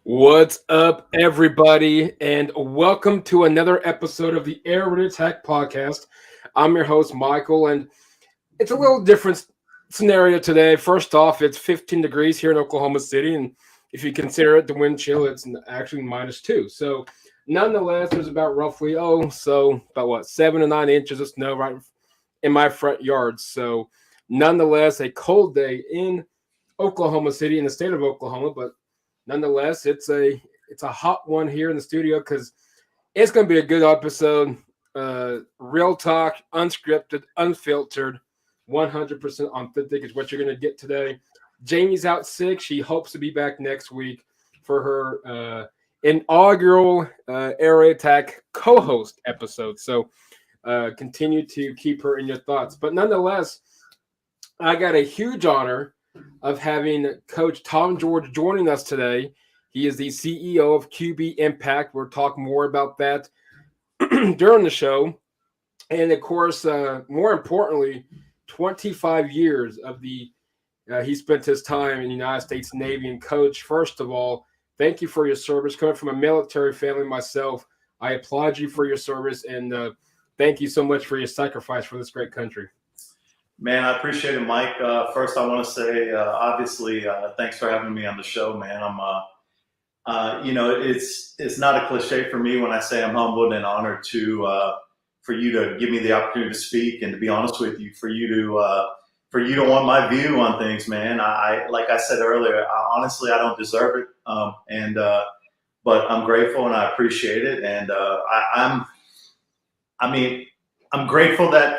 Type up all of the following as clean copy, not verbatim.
What's up, everybody, and welcome to another episode of the Affirmative Attack podcast. I'm your host, Michael, and it's a little different scenario today. First off, it's 15 degrees here in Oklahoma City, and if you consider it the wind chill, it's actually -2. So, nonetheless, there's about roughly about what 7 to 9 inches of snow right in my front yard. So, nonetheless, a cold day in Oklahoma City in the state of Oklahoma, but nonetheless, it's a hot one here in the studio because it's going to be a good episode. Real talk, unscripted, unfiltered, 100% authentic is what you're going to get today. Jamie's out sick. She hopes to be back next week for her inaugural Air Attack co-host episode. So continue to keep her in your thoughts. But nonetheless, I got a huge honor of having Coach Tom George joining us today. He is the CEO of QB Impact. We'll talk more about that during the show. And of course, more importantly, 25 years of he spent his time in the United States Navy. And Coach, first of all, thank you for your service. Coming from a military family myself, I applaud you for your service and thank you so much for your sacrifice for this great country. Man, I appreciate it, Mike. First, I want to say, obviously, thanks for having me on the show, man. It's not a cliche for me when I say I'm humbled and honored for you to give me the opportunity to speak, and to be honest with you, for you to want my view on things, man. Like I said earlier, honestly, I don't deserve it, but I'm grateful and I appreciate it, and I'm grateful that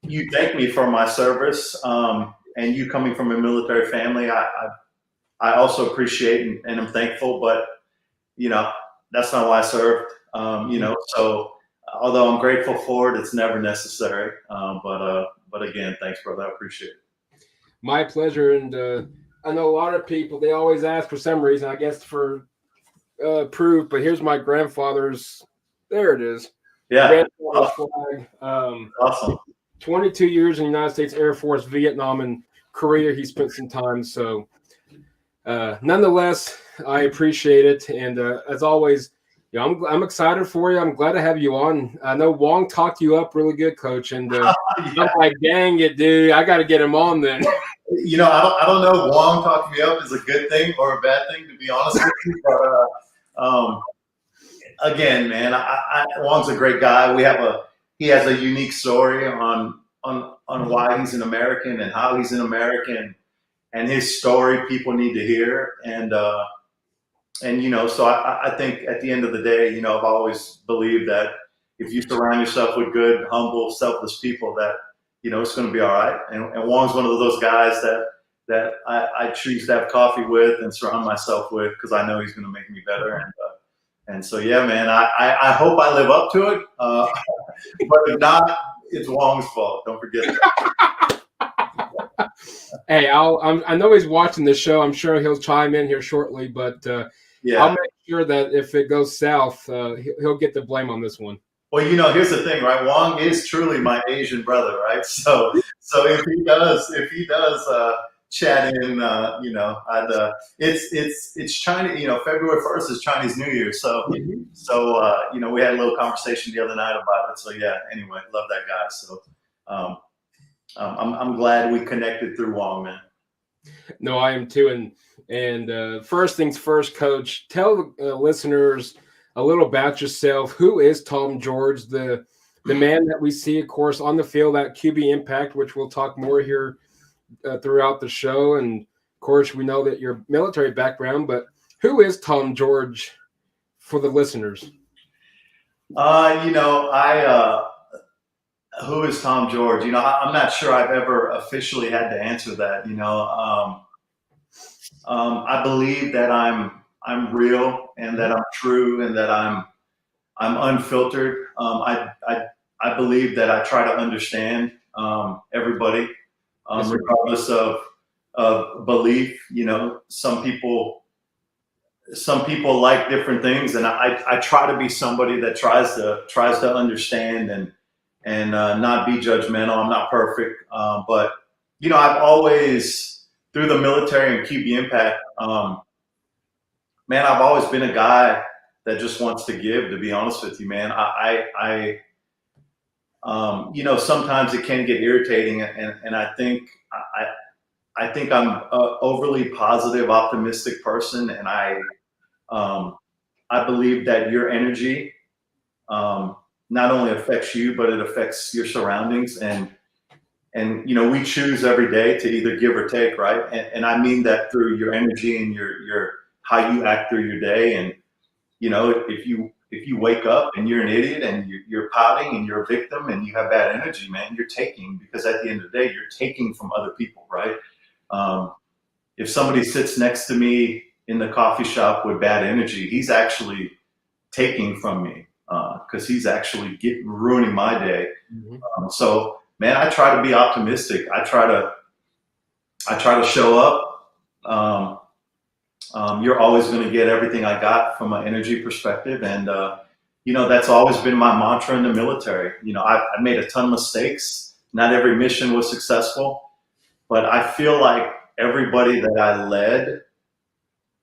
you thank me for my service, and you coming from a military family, I also appreciate and I'm thankful, but that's not why I served, so although I'm grateful for it, it's never necessary. But again, thanks, brother. I appreciate it. My pleasure. And I know a lot of people, they always ask for some reason, I guess for proof, but here's my grandfather's, there it is. Yeah. Flag. Awesome. 22 years in the United States Air Force, Vietnam, and Korea. He spent some time. So, nonetheless, I appreciate it. And as always, I'm excited for you. I'm glad to have you on. I know Wong talked you up really good, Coach. And I'm like, dang it, dude, I got to get him on then. I don't know if Wong talking me up is a good thing or a bad thing, to be honest with you. But again, man, Wong's a great guy. He has a unique story on why he's an American and how he's an American, and his story people need to hear. And so I think at the end of the day, I've always believed that if you surround yourself with good, humble, selfless people, that it's going to be all right. And Wong's one of those guys that I choose to have coffee with and surround myself with, because I know he's going to make me better. And so, yeah, man, I hope I live up to it. But if not, it's Wong's fault. Don't forget that. Hey, I know he's watching the show. I'm sure he'll chime in here shortly. But I'll make sure that if it goes south, he'll get the blame on this one. Well, here's the thing, right? Wong is truly my Asian brother, right? So if he does chat in, it's China. February 1st is Chinese New Year, so we had a little conversation the other night about it. So yeah, anyway, love that guy. So I'm glad we connected through Wong, man. No, I am too. And first things first, Coach, tell the listeners a little about yourself. Who is Tom George, the man that we see, of course, on the field at QB Impact, which we'll talk more here throughout the show. And of course, we know that your military background, but who is Tom George for the listeners? Who is Tom George? I'm not sure I've ever officially had to answer that. I believe that I'm real and that I'm true and that I'm unfiltered. I believe that I try to understand everybody, regardless of belief. Some people like different things, and I try to be somebody that tries to understand and not be judgmental. I'm not perfect, but I've always through the military and QB Impact, man, I've always been a guy that just wants to give. To be honest with you, man, sometimes it can get irritating, and I think I'm a overly positive, optimistic person, and I believe that your energy not only affects you, but it affects your surroundings, and we choose every day to either give or take, right? And I mean that through your energy and your how you act through your day. And if you wake up and you're an idiot and you're pouting and you're a victim and you have bad energy, man, you're taking, because at the end of the day, you're taking from other people, right? If somebody sits next to me in the coffee shop with bad energy, he's actually taking from me because he's actually ruining my day. So, man, I try to be optimistic. I try to show up. You're always going to get everything I got from an energy perspective, and that's always been my mantra in the military. I made a ton of mistakes. Not every mission was successful, but I feel like everybody that I led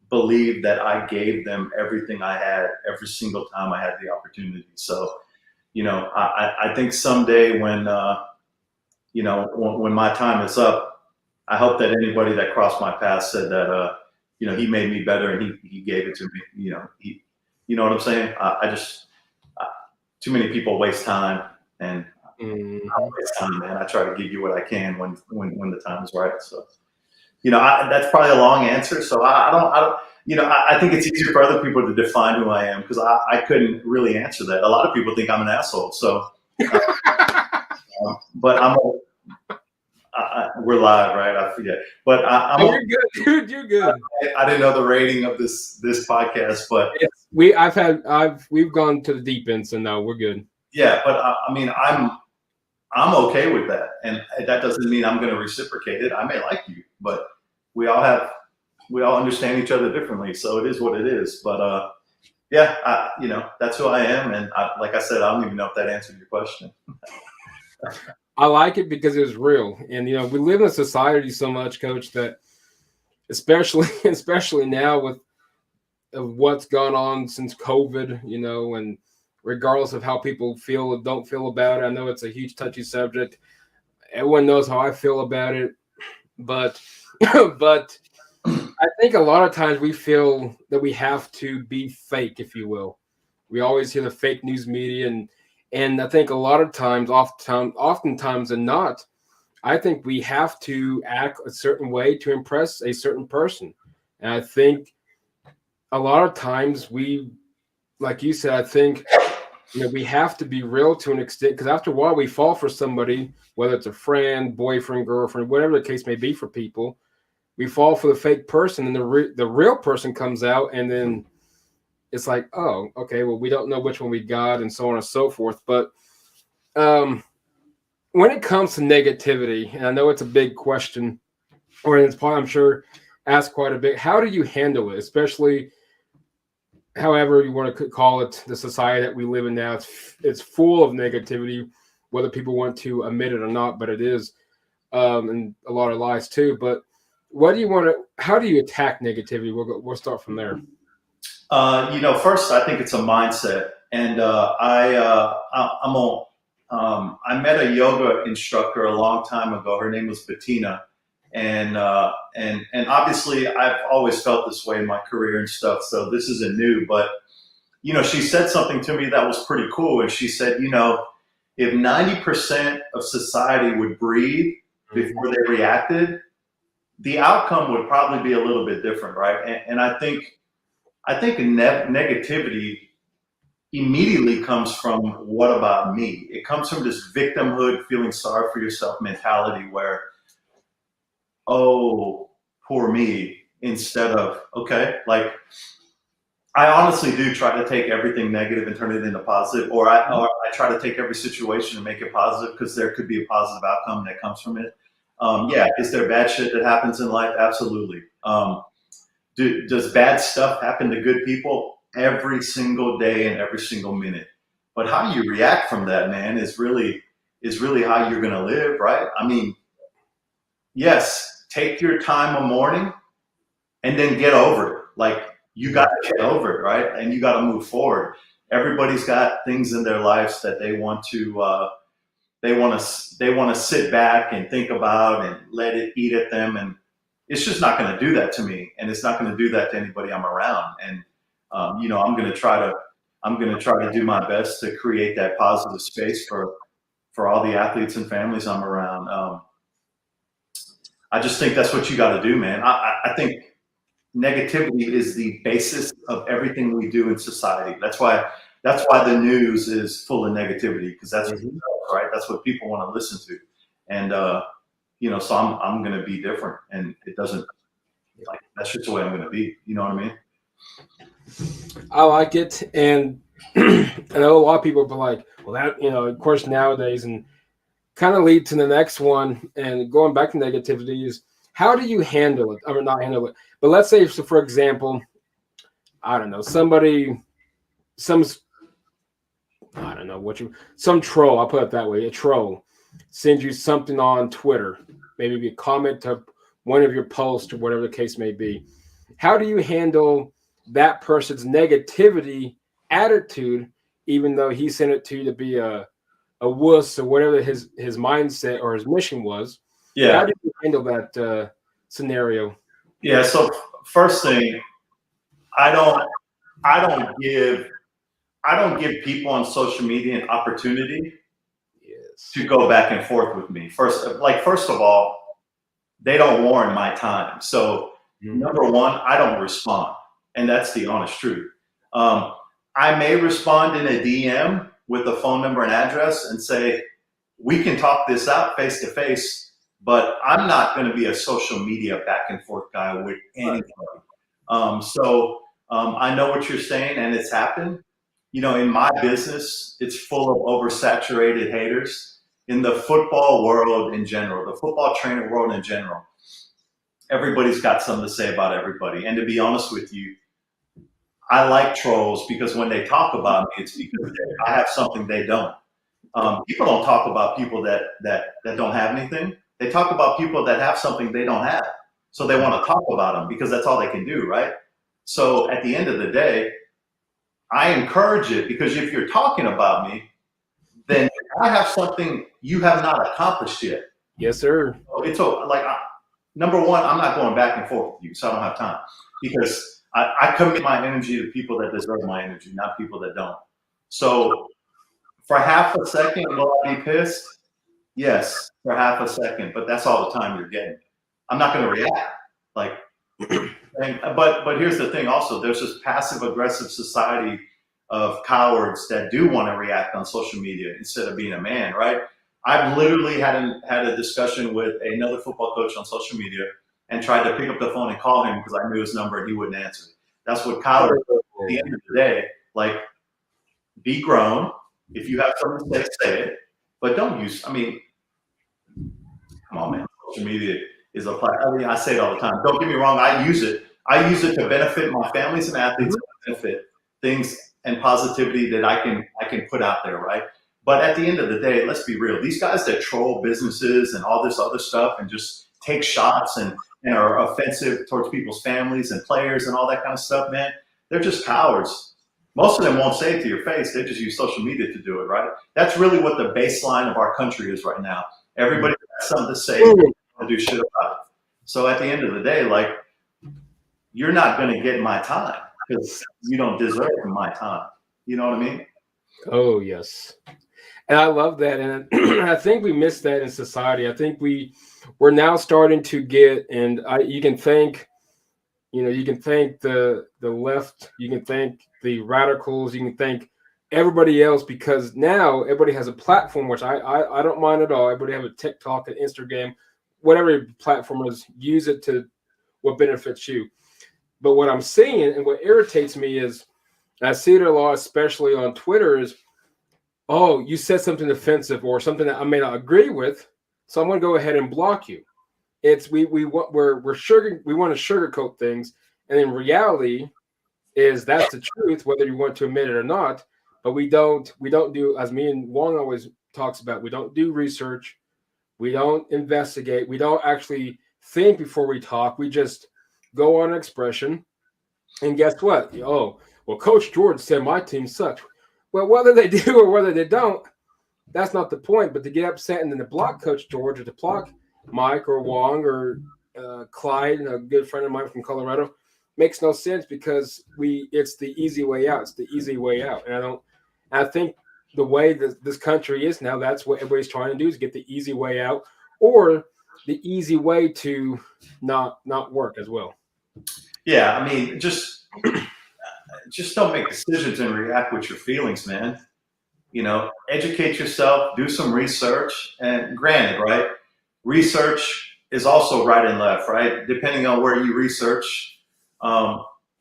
believed that I gave them everything I had every single time I had the opportunity. So, I think someday when my time is up, I hope that anybody that crossed my path said that, he made me better and he gave it to me. You know what I'm saying? Too many people waste time, and I don't waste time, man. I try to give you what I can when the time is right. So, that's probably a long answer. So I don't, I think it's easier for other people to define who I am, because I couldn't really answer that. A lot of people think I'm an asshole. So, but we're live, right? I forget. But you're good, dude. You're good. I didn't know the rating of this podcast, but we've gone to the deep end, so no, we're good. Yeah, but I mean, I'm okay with that, and that doesn't mean I'm going to reciprocate it. I may like you, but we all understand each other differently, so it is what it is. But yeah, that's who I am, and like I said, I don't even know if that answered your question. I like it because it was real, and we live in a society so much, Coach, that especially now with what's gone on since COVID, and regardless of how people feel or don't feel about it, I know it's a huge touchy subject. Everyone knows how I feel about it, but but I think a lot of times we feel that we have to be fake, if you will. We always hear the fake news media, and I think a lot of times, oftentimes and not, I think we have to act a certain way to impress a certain person. And I think a lot of times we, like you said, I think we have to be real to an extent, because after a while we fall for somebody, whether it's a friend, boyfriend, girlfriend, whatever the case may be for people. We fall for the fake person, and the real person comes out, and then it's like, oh, okay, well, we don't know which one we got, and so on and so forth. But when it comes to negativity, and I know it's a big question, or it's probably, I'm sure, asked quite a bit, how do you handle it, especially however you want to call it, the society that we live in now? It's full of negativity, whether people want to admit it or not, but it is, and a lot of lies too. But how do you attack negativity? We'll start from there. First, I think it's a mindset, and I met a yoga instructor a long time ago. Her name was Bettina, and obviously I've always felt this way in my career and stuff. So this isn't new, but she said something to me that was pretty cool, and she said, if 90% of society would breathe before they reacted, the outcome would probably be a little bit different, right? And I think negativity immediately comes from, what about me? It comes from this victimhood, feeling sorry for yourself mentality where, oh, poor me, instead of, okay, like, I honestly do try to take everything negative and turn it into positive, or I try to take every situation and make it positive, because there could be a positive outcome that comes from it. Yeah, is there bad shit that happens in life? Absolutely. Does bad stuff happen to good people? Every single day and every single minute. But how you react from that, man, is really how you're going to live, right? I mean, yes, take your time a morning and then get over it. Like, you got to get over it, right? And you got to move forward. Everybody's got things in their lives that they want to sit back and think about and let it eat at them, and it's just not going to do that to me, and it's not going to do that to anybody I'm around. And I'm going to try to do my best to create that positive space for all the athletes and families I'm around. I just think that's what you got to do, man. I think negativity is the basis of everything we do in society. That's why the news is full of negativity, because that's right. That's what people want to listen to, and so I'm going to be different, and it doesn't, like, that's just the way I'm going to be. You know what I mean? I like it, and I know a lot of people are like, well, that, of course, nowadays, and kind of lead to the next one, and going back to negativity is, how do you handle it? I mean, not handle it, but let's say, so for example, I don't know, some troll, I'll put it that way, a troll sends you something on Twitter, maybe a comment to one of your posts or whatever the case may be. How do you handle that person's negativity attitude, even though he sent it to you to be a wuss or whatever his mindset or his mission was? Yeah. How do you handle that scenario? Yeah. So first thing, I don't give people on social media an opportunity to go back and forth with me. First of all, they don't warrant my time. So number one, I don't respond, and that's the honest truth. I may respond in a DM with a phone number and address and say, we can talk this out face to face, but I'm not going to be a social media back and forth guy with anybody. I know what you're saying, and it's happened. In my business, it's full of oversaturated haters. In the football world in general, the football training world in general, everybody's got something to say about everybody. And to be honest with you, I like trolls, because when they talk about me, it's because I have something they don't. People don't talk about people that don't have anything. They talk about people that have something they don't have. So they want to talk about them because that's all they can do, right? So at the end of the day, I encourage it, because if you're talking about me, then I have something you have not accomplished yet. Yes, sir. It's like, number one, I'm not going back and forth with you, so I don't have time, because I commit my energy to people that deserve my energy, not people that don't. So for half a second, will I be pissed? Yes, for half a second, but that's all the time you're getting. I'm not going to react. But here's the thing also, there's this passive aggressive society of cowards that do want to react on social media instead of being a man, right? I've literally had a discussion with another football coach on social media and tried to pick up the phone and call him because I knew his number and he wouldn't answer. That's what cowards do. At the end of the day, be grown. If you have something to say it, but don't use, come on, man. Social media is a platform. I say it all the time. Don't get me wrong. I use it to benefit my families and athletes, to benefit things and positivity that I can put out there, right? But at the end of the day, let's be real. These guys that troll businesses and all this other stuff and just take shots and are offensive towards people's families and players and all that kind of stuff, man, they're just cowards. Most of them won't say it to your face. They just use social media to do it, right? That's really what the baseline of our country is right now. Everybody has something to say and do shit about it. So at the end of the day, you're not going to get my time because you don't deserve my time. You know what I mean? Oh, yes. And I love that. And I think we missed that in society. I think we're now starting to get, and you can thank the left, you can thank the radicals, you can thank everybody else, because now everybody has a platform, which I don't mind at all. Everybody have a TikTok, an Instagram, whatever your platform is, use it to what benefits you. But what I'm seeing and what irritates me is, I see it a lot, especially on Twitter, is, oh, you said something offensive or something that I may not agree with, so I'm going to go ahead and block you. It's we want to sugarcoat things, and in reality, is that's the truth, whether you want to admit it or not. But we don't do, as me and Wong always talks about, we don't do research, we don't investigate, we don't actually think before we talk. We just go on an expression, and guess what? Oh, well, Coach George said my team sucks. Well, whether they do or whether they don't, that's not the point. But to get upset and then to block Coach George or to block Mike or Wong or Clyde, a good friend of mine from Colorado, makes no sense because it's the easy way out. It's the easy way out, and I think the way that this country is now, that's what everybody's trying to do is get the easy way out or the easy way to not work as well. Yeah, I mean, just don't make decisions and react with your feelings, man. Educate yourself, do some research, and granted, right, research is also right and left, right? Depending on where you research,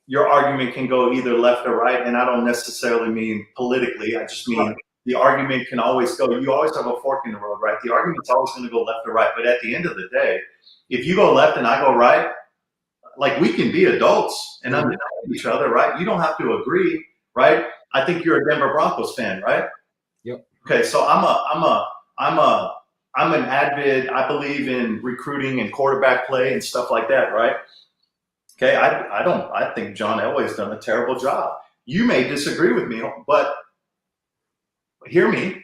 your argument can go either left or right, and I don't necessarily mean politically. I just mean the argument can always go. You always have a fork in the road, right? The argument's always going to go left or right, but at the end of the day, if you go left and I go right, like we can be adults and understand each other, right? You don't have to agree, right? I think you're a Denver Broncos fan, right? Yep. Okay, so I'm an avid. I believe in recruiting and quarterback play and stuff like that, right? Okay, I think John Elway's done a terrible job. You may disagree with me, but hear me,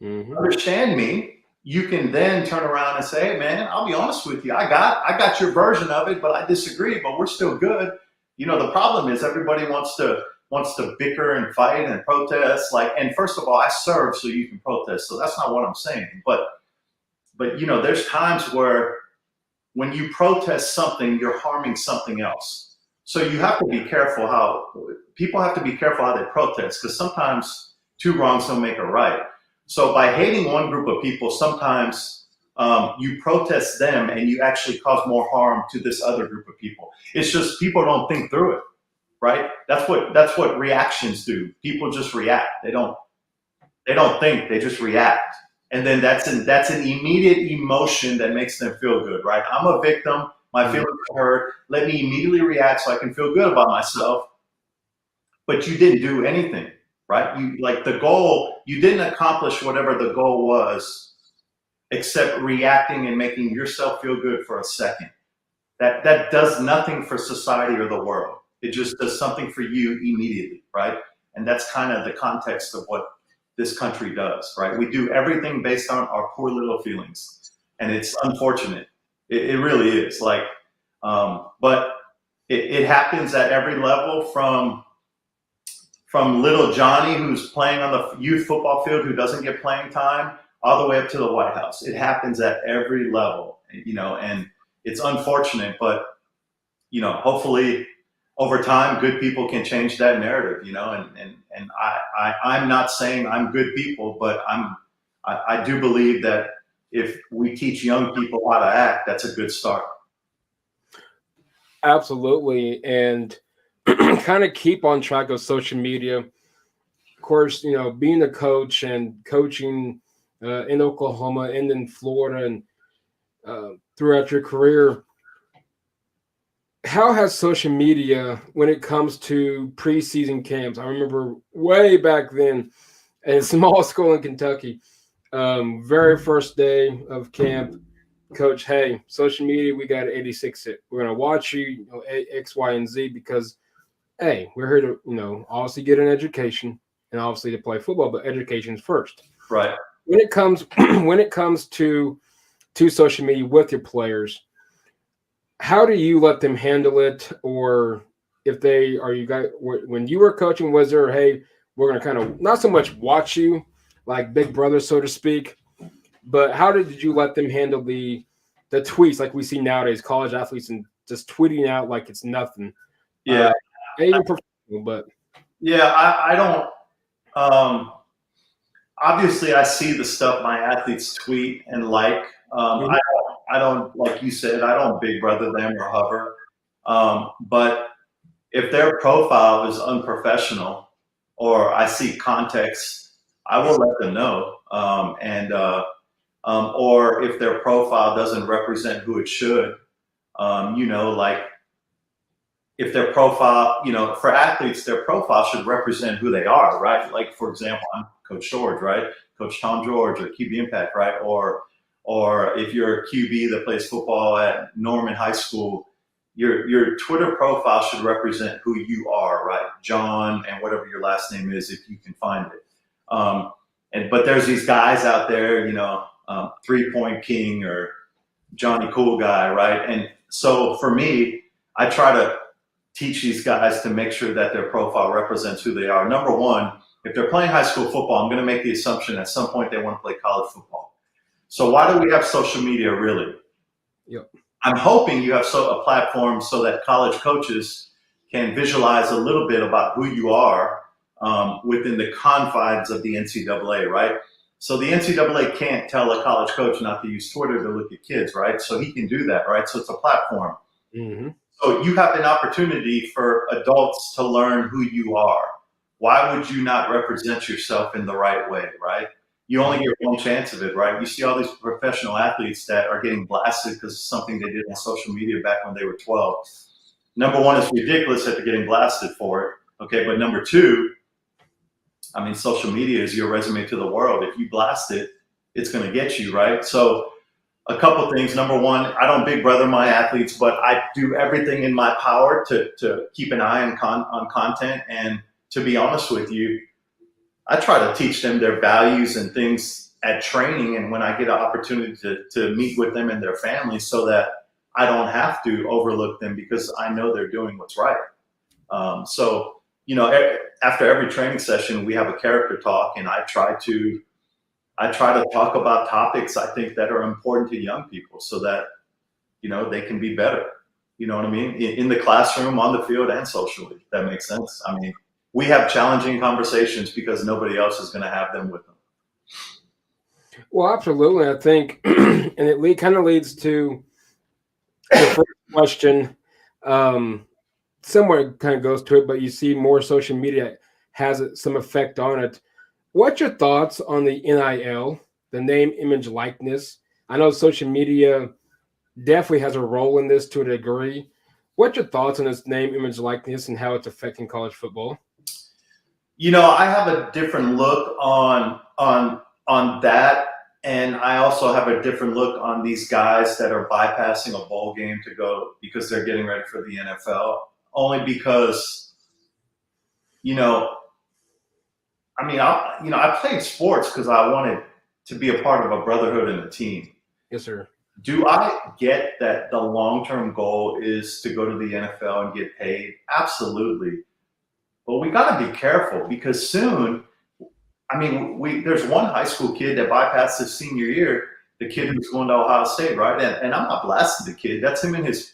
understand me. You can then turn around and say, hey, man, I'll be honest with you. I got your version of it, but I disagree, but we're still good. The problem is everybody wants to bicker and fight and protest. And first of all, I serve so you can protest. So that's not what I'm saying. But there's times where when you protest something, you're harming something else. So you have to be careful people have to be careful how they protest, because sometimes two wrongs don't make a right. So by hating one group of people, sometimes you protest them and you actually cause more harm to this other group of people. It's just people don't think through it, right? That's what reactions do. People just react. They don't think, they just react. And then that's an immediate emotion that makes them feel good, right? I'm a victim. My feelings are hurt. Let me immediately react so I can feel good about myself. But you didn't do anything. Right? You didn't accomplish whatever the goal was, except reacting and making yourself feel good for a second. That does nothing for society or the world. It just does something for you immediately, right? And that's kind of the context of what this country does, right? We do everything based on our poor little feelings, and it's unfortunate. It really is. But it happens at every level, from little Johnny, who's playing on the youth football field, who doesn't get playing time, all the way up to the White House. It happens at every level, and it's unfortunate, but, hopefully over time, good people can change that narrative, and I'm not saying I'm good people, but I do believe that if we teach young people how to act, that's a good start. Absolutely. And kind of keep on track of social media. Of course, being a coach and coaching in Oklahoma and in Florida and throughout your career, how has social media, when it comes to preseason camps? I remember way back then in a small school in Kentucky, very first day of camp, coach, hey, social media, we got to 86 it. We're going to watch you, X, Y, and Z, because hey, we're here to, obviously get an education and obviously to play football, but education's first. Right. When it comes to social media with your players, how do you let them handle it? Or when you were coaching, was there, hey, we're going to kind of not so much watch you like big brother, so to speak, but how did you let them handle the tweets like we see nowadays, college athletes and just tweeting out like it's nothing? Yeah. Even professional, but yeah, I don't. Obviously, I see the stuff my athletes tweet and like. I don't, like you said, I don't big brother them or hover. But if their profile is unprofessional or I see context, I will let them know. Or if their profile doesn't represent who it should, if their profile, for athletes, their profile should represent who they are, right? Like, for example, I'm Coach George, right? Coach Tom George or QB Impact, right? Or or if you're a QB that plays football at Norman High School, your Twitter profile should represent who you are, right? John and whatever your last name is, if you can find it. But there's these guys out there, 3-point king or Johnny Cool Guy, right? And so for me, I try to teach these guys to make sure that their profile represents who they are. Number one, if they're playing high school football, I'm going to make the assumption at some point they want to play college football. So why do we have social media, really? Yep. I'm hoping you have a platform so that college coaches can visualize a little bit about who you are within the confines of the NCAA, right? So the NCAA can't tell a college coach not to use Twitter to look at kids, right? So he can do that, right? So it's a platform. Mm-hmm. So you have an opportunity for adults to learn who you are. Why would you not represent yourself in the right way, right? You only get one chance of it, right? You see all these professional athletes that are getting blasted because of something they did on social media back when they were 12. Number one, it's ridiculous that they're getting blasted for it, okay? But number two, I mean, social media is your resume to the world. If you blast it, it's going to get you, right? So a couple things. Number one, I don't big brother my athletes, but I do everything in my power to keep an eye on content. And to be honest with you, I try to teach them their values and things at training and when I get an opportunity to meet with them and their families so that I don't have to overlook them because I know they're doing what's right. So, after every training session, we have a character talk, and I try to talk about topics I think that are important to young people so that, they can be better. You know what I mean? In the classroom, on the field, and socially. If that makes sense. I mean, we have challenging conversations because nobody else is going to have them with them. Well, absolutely. I think, and it kind of leads to the first question. Somewhere kind of goes to it, but you see more social media has some effect on it. What's your thoughts on the NIL, the name, image, likeness? I know social media definitely has a role in this to a degree. What's your thoughts on this name, image, likeness, and how it's affecting college football? I have a different look on that, and I also have a different look on these guys that are bypassing a bowl game to go because they're getting ready for the NFL. Only because, I played sports because I wanted to be a part of a brotherhood and a team. Yes, sir. Do I get that the long-term goal is to go to the NFL and get paid? Absolutely. But we got to be careful because soon, there's one high school kid that bypassed his senior year, the kid who's going to Ohio State, right? And I'm not blasting the kid. That's him and his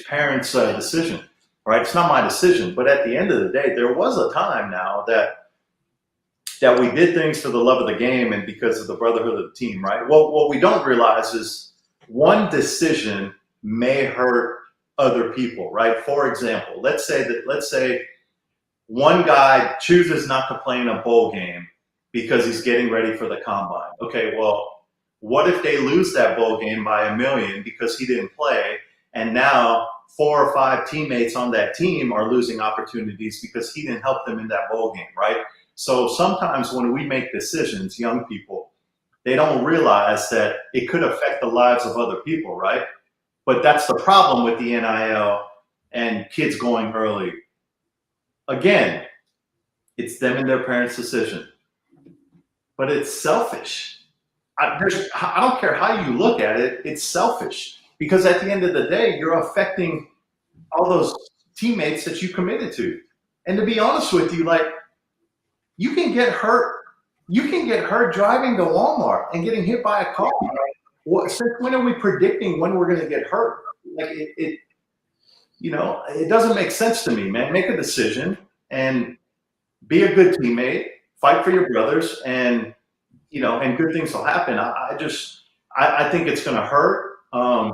parents' decision, right? It's not my decision. But at the end of the day, there was a time now that we did things for the love of the game and because of the brotherhood of the team, right? Well, what we don't realize is one decision may hurt other people, right? For example, let's say one guy chooses not to play in a bowl game because he's getting ready for the combine. Okay, well, what if they lose that bowl game by $1 million because he didn't play, and now 4 or 5 teammates on that team are losing opportunities because he didn't help them in that bowl game, right? So sometimes when we make decisions, young people, they don't realize that it could affect the lives of other people, right? But that's the problem with the NIL and kids going early. Again, it's them and their parents' decision. But it's selfish. I don't care how you look at it, it's selfish. Because at the end of the day, you're affecting all those teammates that you committed to. And to be honest with you, you can get hurt. You can get hurt driving to Walmart and getting hit by a car. Since when are we predicting when we're going to get hurt? It doesn't make sense to me, man. Make a decision and be a good teammate. Fight for your brothers, and good things will happen. I think it's going to hurt. A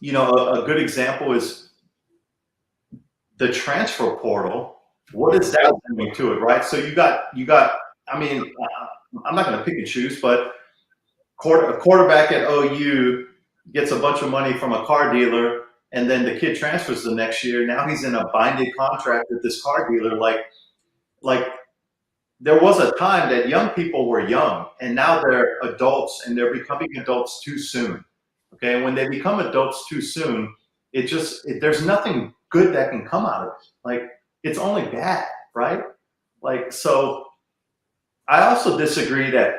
good example is the transfer portal. What is that doing to it, right? So you got. I'm not going to pick and choose, but a quarterback at OU gets a bunch of money from a car dealer, and then the kid transfers the next year. Now he's in a binding contract with this car dealer. there was a time that young people were young, and now they're adults, and they're becoming adults too soon. Okay, and when they become adults too soon, there's nothing good that can come out of it. Like, it's only bad, right? Like, so I also disagree that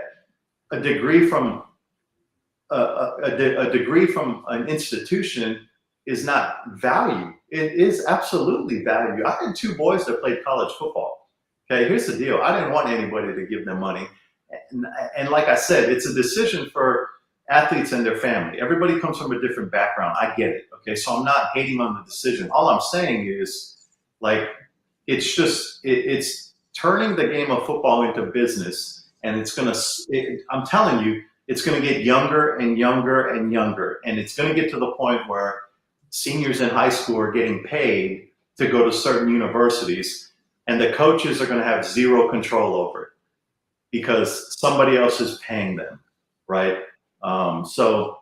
a degree from a degree from an institution is not value. It is absolutely value. I had two boys that played college football. Okay, here's the deal. I didn't want anybody to give them money. And like I said, it's a decision for athletes and their family. Everybody comes from a different background. I get it. Okay, so I'm not hating on the decision. All I'm saying is, like, it's turning the game of football into business, and I'm telling you, it's going to get younger and younger and younger. And it's going to get to the point where seniors in high school are getting paid to go to certain universities, and the coaches are going to have zero control over it because somebody else is paying them, right? So,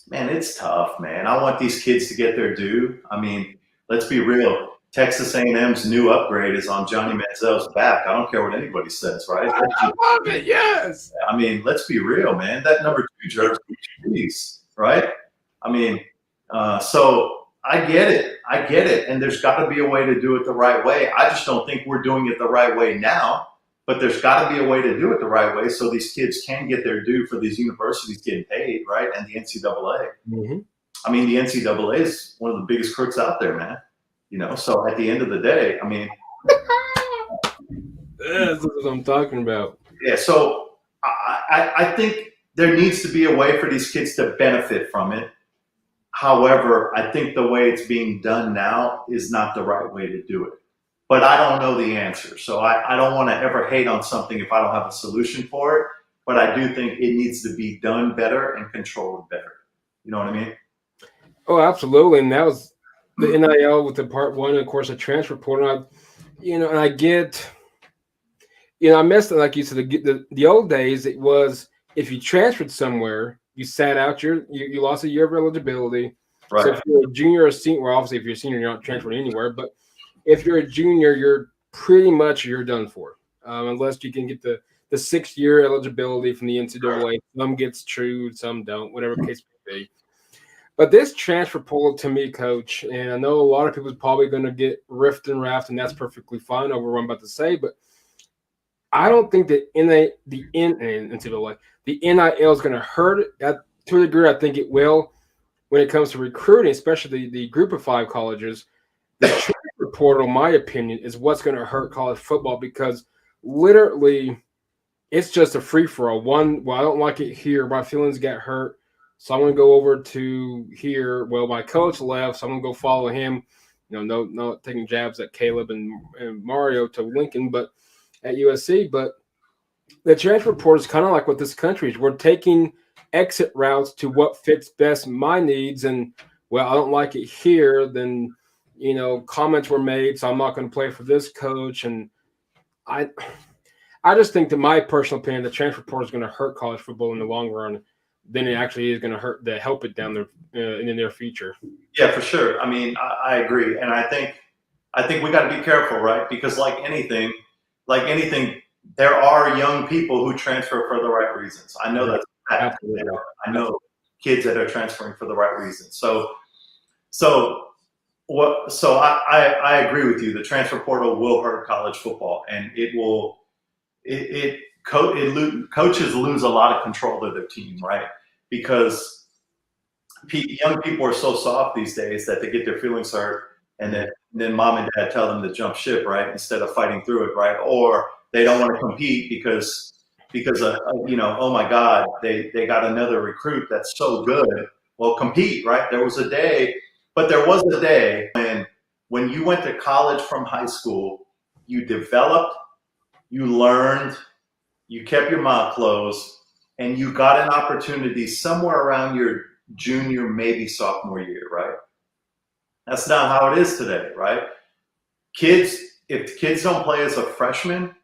man, it's tough, man. I want these kids to get their due. I mean, let's be real. Texas A&M's new upgrade is on Johnny Manziel's back. I don't care what anybody says, right? I love it. Yes. I mean, let's be real, man. That number 2 jersey, geez, right? I mean, so I get it. And there's got to be a way to do it the right way. I just don't think we're doing it the right way now. But there's got to be a way to do it the right way so these kids can get their due for these universities getting paid, right? And the NCAA. Mm-hmm. I mean, the NCAA is one of the biggest crooks out there, man. You know, so at the end of the day, I mean, that's what I'm talking about. Yeah, so I think there needs to be a way for these kids to benefit from it. However, I think the way it's being done now is not the right way to do it. But I don't know the answer. So I don't want to ever hate on something if I don't have a solution for it. But I do think it needs to be done better and controlled better. You know what I mean? Oh, absolutely. And that was the NIL with the part one, and of course, the transfer portal. And I get, I missed it, like you said, the old days, it was if you transferred somewhere, you sat out you lost a year of eligibility. Right. So if you're a junior or a senior, well, obviously if you're a senior, you're not transferring anywhere. But if you're a junior, you're done for, unless you can get the 6-year eligibility from the NCAA. Some gets true, some don't, whatever case may be. But this transfer portal, to me, Coach, and I know a lot of people's probably going to get riffed and raft, and that's perfectly fine over what I'm about to say, but I don't think that the NIL is going to hurt it. To a degree, I think it will when it comes to recruiting, especially the group of 5 colleges. The transfer portal, in my opinion, is what's going to hurt college football because literally it's just a free-for-all. Well, I don't like it here. My feelings got hurt. So I'm going to go over to here. Well, my coach left, so I'm going to go follow him. No taking jabs at Caleb and Mario to Lincoln, but at USC. But the transfer portal is kind of like what this country is. We're taking exit routes to what fits best my needs. And, well, I don't like it here. Then, comments were made, so I'm not going to play for this coach. And I just think, that my personal opinion, the transfer portal is going to hurt college football in the long run than it actually is going to help it down there in the near future. Yeah, for sure. I mean, I agree, and I think we got to be careful, right? Because like anything, there are young people who transfer for the right reasons. I know that's a fact. I know kids that are transferring for the right reasons. So I agree with you. The transfer portal will hurt college football, and it will. Coaches lose a lot of control of their team, right? Because young people are so soft these days that they get their feelings hurt, and then mom and dad tell them to jump ship, right? Instead of fighting through it, right? Or they don't want to compete because oh my God, they got another recruit that's so good. Well, compete, right? There was a day when you went to college from high school, you developed, you learned, you kept your mouth closed, and you got an opportunity somewhere around your junior, maybe sophomore year, right? That's not how it is today, right? If kids don't play as a freshman,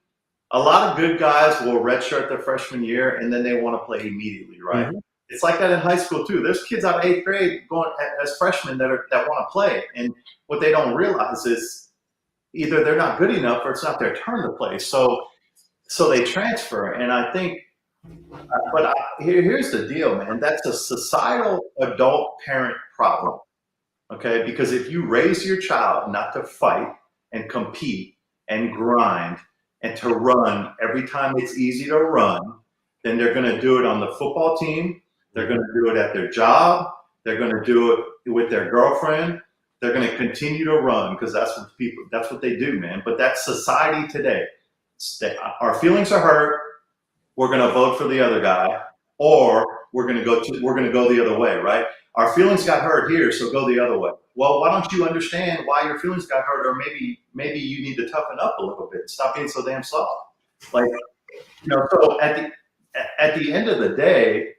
a lot of good guys will redshirt their freshman year, and then they want to play immediately, right? Mm-hmm. It's like that in high school too. There's kids out of 8th grade going as freshmen that want to play, and what they don't realize is either they're not good enough or it's not their turn to play. So they transfer. And I think, here's the deal, man. That's a societal adult parent problem. Okay. Because if you raise your child not to fight and compete and grind and to run every time it's easy to run, then they're going to do it on the football team. They're going to do it at their job. They're going to do it with their girlfriend. They're going to continue to run because that's what they do, man. But that's society today. Our feelings are hurt. We're going to vote for the other guy, or we're going to go the other way, right? Our feelings got hurt here, so go the other way. Well, why don't you understand why your feelings got hurt, or maybe you need to toughen up a little bit. Stop being so damn soft. Like, so at the end of the day,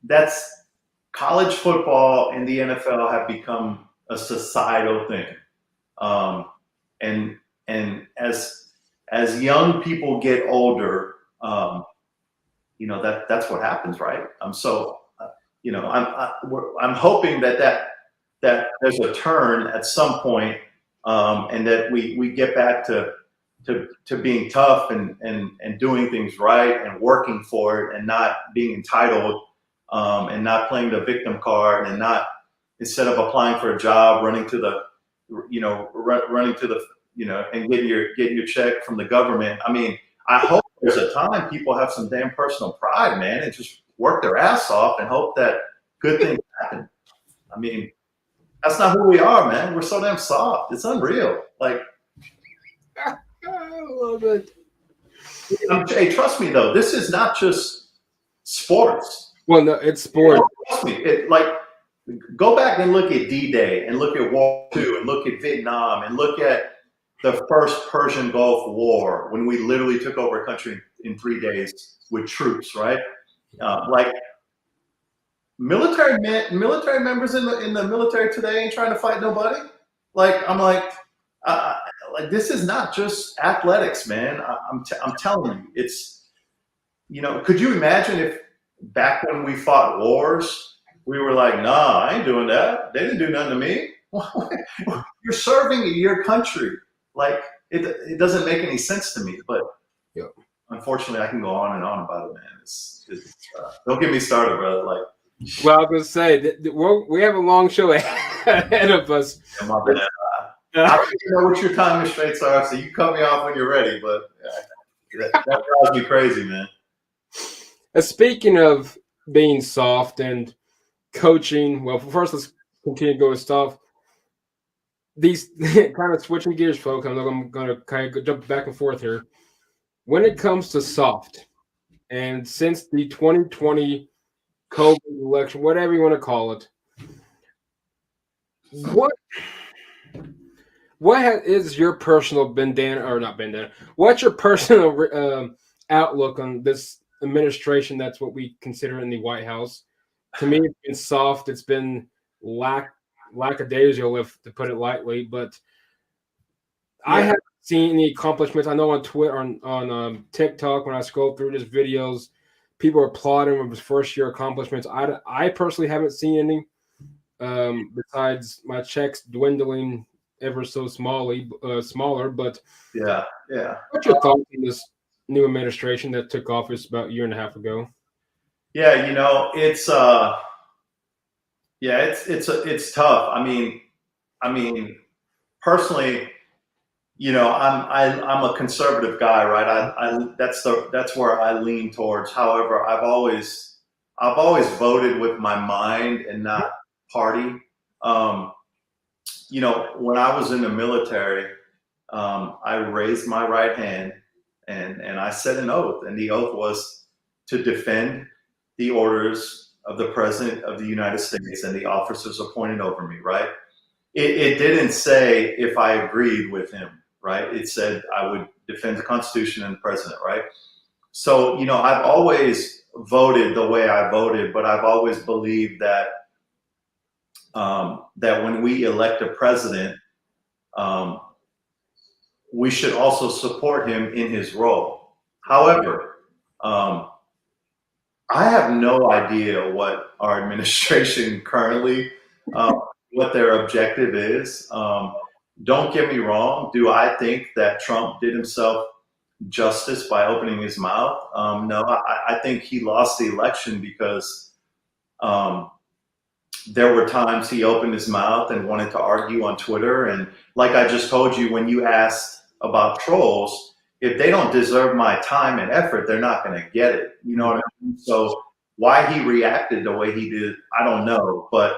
that's college football and the NFL have become a societal thing, and as young people get older, that's what happens, right? I'm hoping that there's a turn at some point, and that we get back to being tough and doing things right and working for it and not being entitled, and not playing the victim card, and not, instead of applying for a job, running to the and getting your check from the government. I mean, I hope there's a time people have some damn personal pride, man, and just work their ass off and hope that good things happen. I mean, that's not who we are, man. We're so damn soft. It's unreal. Like, I love it. Hey, trust me though, this is not just sports. Well, no, it's sport. Trust me. Go back and look at D-Day, and look at World War II, and look at Vietnam, and look at the first Persian Gulf War, when we literally took over a country in 3 days with troops, right? Military members in the military today ain't trying to fight nobody. This is not just athletics, man. I'm telling you, it's, could you imagine if back when we fought wars, we were like, nah, I ain't doing that. They didn't do nothing to me. You're serving your country. Like, it doesn't make any sense to me, but yeah. Unfortunately, I can go on and on about it, man. Don't get me started, brother. Like, well, I was gonna say we have a long show ahead of us. I don't know what your time restraints are, so you cut me off when you're ready. But that drives me crazy, man. Speaking of being soft and coaching, well, first let's continue to go with stuff. These kind of switching gears, folks. I'm going to kind of jump back and forth here. When it comes to soft, and since the 2020 COVID election, whatever you want to call it, what is your personal bandana, or not bandana? What's your personal outlook on this administration? That's what we consider in the White House. To me, it's been soft. It's been lackadaisical, to put it lightly. But yeah. I haven't seen any accomplishments. I know on Twitter, on TikTok, when I scroll through his videos, people are applauding him with his first year accomplishments. I personally haven't seen any, besides my checks dwindling ever so smaller. But yeah. What's your thoughts on this new administration that took office about a year and a half ago? Yeah, it's it's tough. I mean, personally, I'm a conservative guy, right? That's where I lean towards. However, I've always voted with my mind and not party. When I was in the military, I raised my right hand and I said an oath, and the oath was to defend the orders of the President of the United States and the officers appointed over me, right? It didn't say if I agreed with him, right? It said I would defend the Constitution and the President, right? So, I've always voted the way I voted, but I've always believed that that when we elect a president, we should also support him in his role. However, I have no idea what our administration currently, what their objective is. Don't get me wrong. Do I think that Trump did himself justice by opening his mouth? No, I think he lost the election because um, there were times he opened his mouth and wanted to argue on Twitter. And like I just told you, when you asked about trolls, if they don't deserve my time and effort, they're not going to get it. You know what I mean? So why he reacted the way he did, I don't know. But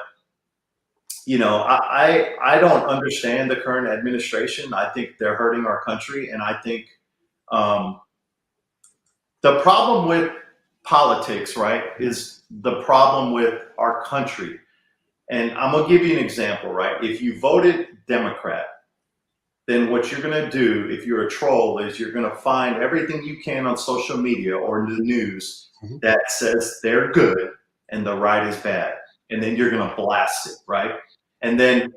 I don't understand the current administration. I think they're hurting our country, and I think um, the problem with politics, right, is the problem with our country. And I'm gonna give you an example, right? If you voted Democrat, then what you're gonna do, if you're a troll, is you're gonna find everything you can on social media or the news that says they're good and the right is bad, and then you're gonna blast it, right? And then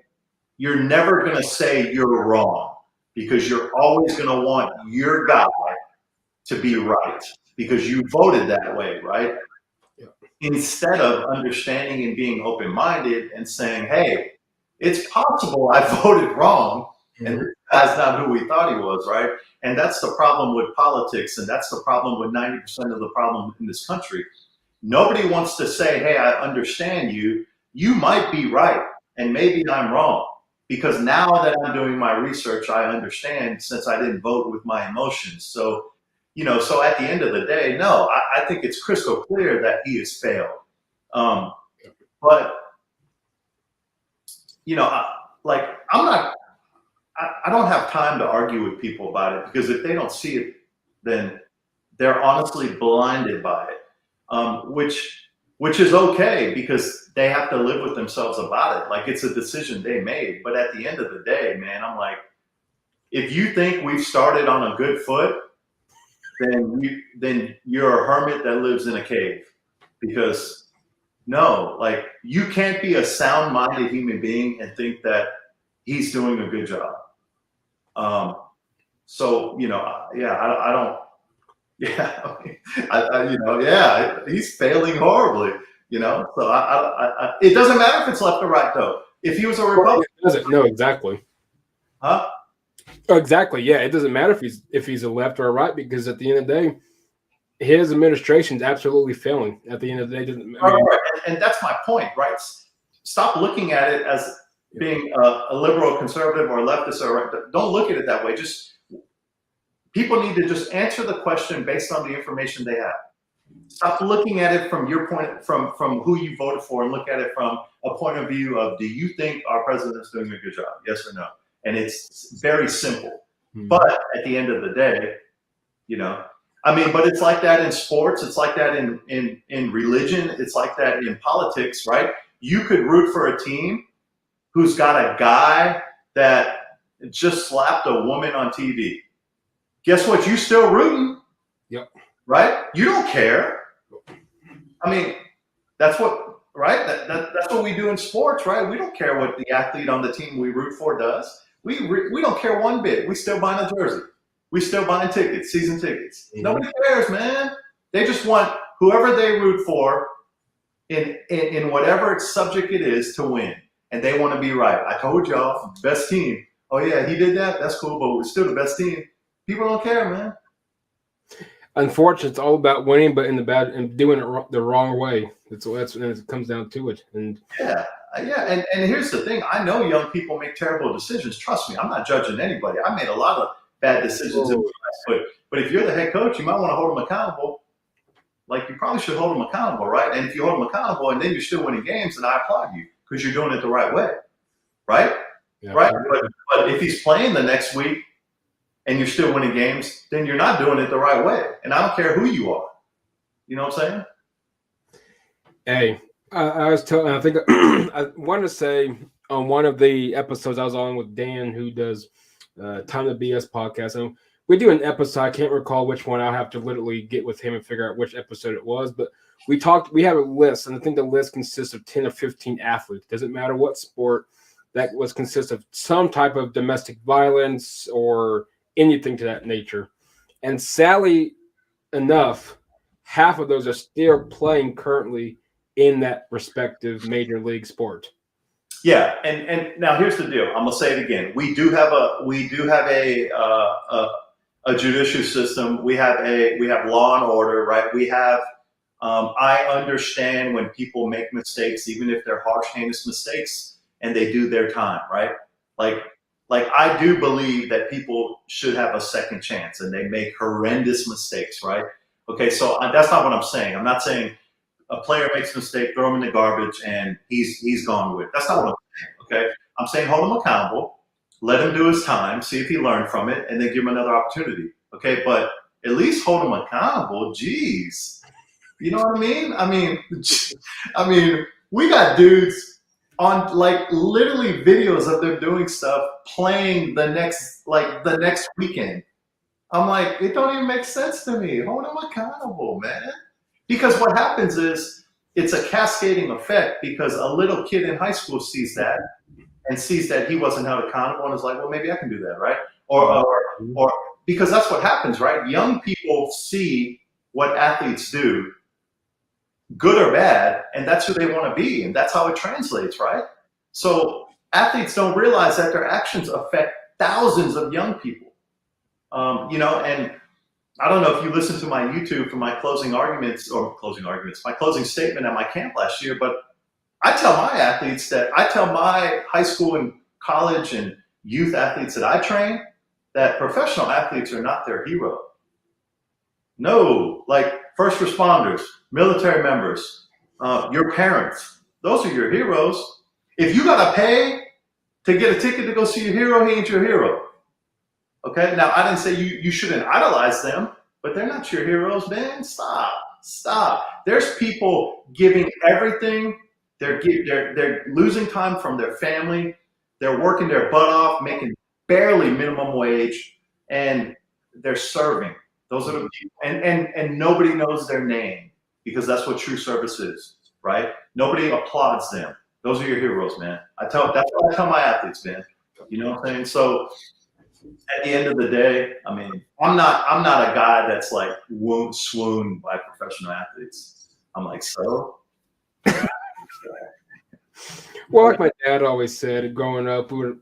you're never gonna say you're wrong because you're always gonna want your guy to be right because you voted that way, right? Yeah. Instead of understanding and being open-minded and saying, hey, it's possible I voted wrong and this guy's not who we thought he was, right? And that's the problem with politics, and that's the problem with 90% of the problem in this country. Nobody wants to say, hey, I understand you. You might be right, and maybe I'm wrong. Because now that I'm doing my research, I understand since I didn't vote with my emotions. So so at the end of the day, no, I think it's crystal clear that he has failed. But I'm not. I don't have time to argue with people about it because if they don't see it, then they're honestly blinded by it, which is okay because they have to live with themselves about it. Like it's a decision they made. But at the end of the day, man, I'm like, if you think we've started on a good foot, then you're a hermit that lives in a cave. Because no, like you can't be a sound-minded human being and think that he's doing a good job. So yeah, I don't. Yeah, yeah, he's failing horribly. So it doesn't matter if it's left or right though. If he was a Republican, It doesn't. No, exactly. huh? Exactly. Yeah, it doesn't matter if he's a left or a right because at the end of the day, his administration is absolutely failing. At the end of the day, Right. And that's my point, right? Stop looking at it as being a liberal, conservative, or leftist, or right. Don't look at it that way. Just people need to just answer the question based on the information they have. Stop looking at it from your point, from who you voted for, and look at it from a point of view of, do you think our president's doing a good job? Yes or no? And it's very simple. But at the end of the day, but it's like that in sports. It's like that in religion. It's like that in politics, right? You could root for a team who's got a guy that just slapped a woman on TV. Guess what? You still rooting. Yep. Right? You don't care. I mean, that's what, right? That's what we do in sports, right? We don't care what the athlete on the team we root for does. We don't care one bit. We still buying a jersey. We still buying tickets, season tickets. Nobody cares, man. They just want whoever they root for in whatever subject it is to win. And they want to be right. I told y'all, best team. Oh yeah, he did that. That's cool, but we're still the best team. People don't care, man. Unfortunately, it's all about winning, but in the bad and doing it the wrong way. That's when it comes down to it. And yeah. And here's the thing. I know young people make terrible decisions. Trust me, I'm not judging anybody. I made a lot of bad decisions in my life, but if you're the head coach, you might want to hold them accountable. Like you probably should hold them accountable, right? And if you hold them accountable and then you're still winning games, then I applaud you because you're doing it the right way, right? Yeah, right. But if he's playing the next week and you're still winning games, then you're not doing it the right way. And I don't care who you are. You know what I'm saying? Hey, I was telling. I think I wanted to say on one of the episodes I was on with Dan, who does Time to BS podcast, and we do an episode. I can't recall which one. I'll have to literally get with him and figure out which episode it was. But we talked. We have a list, and I think the list consists of 10 or 15 athletes. Doesn't matter what sport. That was consists of some type of domestic violence or anything to that nature. And sadly enough, half of those are still playing currently in that respective major league sport. Yeah, and now here's the deal. I'm gonna say it again. We do have a judicial system. We have law and order, right? We have. I understand when people make mistakes, even if they're harsh, heinous mistakes, and they do their time, right? Like, like I do believe that people should have a second chance, and they make horrendous mistakes, right? Okay, so that's not what I'm saying. I'm not saying a player makes a mistake, throw him in the garbage, and he's gone with. That's not what I'm saying. Okay, I'm saying hold him accountable, let him do his time, see if he learned from it, and then give him another opportunity. Okay, but at least hold him accountable. Jeez, you know what I mean? I mean, we got dudes on like literally videos of them doing stuff, playing the next weekend. I'm like, it don't even make sense to me. Hold them accountable, man. Because what happens is it's a cascading effect because a little kid in high school sees that and sees that he wasn't held accountable and is like, well, maybe I can do that, right? Or because that's what happens, right? Young people see what athletes do, good or bad, and that's who they want to be, and that's how it translates, right? So athletes don't realize that their actions affect thousands of young people. And I don't know if you listened to my YouTube for my my closing statement at my camp last year, but I tell my high school and college and youth athletes that I train that professional athletes are not their hero. No, like first responders, military members, your parents, those are your heroes. If you got to pay to get a ticket to go see your hero, he ain't your hero. Okay, now I didn't say you shouldn't idolize them, but they're not your heroes, man. Stop. There's people giving everything. They're losing time from their family. They're working their butt off, making barely minimum wage, and they're serving. Those are the people, and nobody knows their name because that's what true service is, right? Nobody applauds them. Those are your heroes, man. That's what I tell my athletes, man. You know what I'm saying? So at the end of the day, I mean, I'm not a guy that's like swooned by professional athletes. I'm like, so Well, like my dad always said, growing up, we would,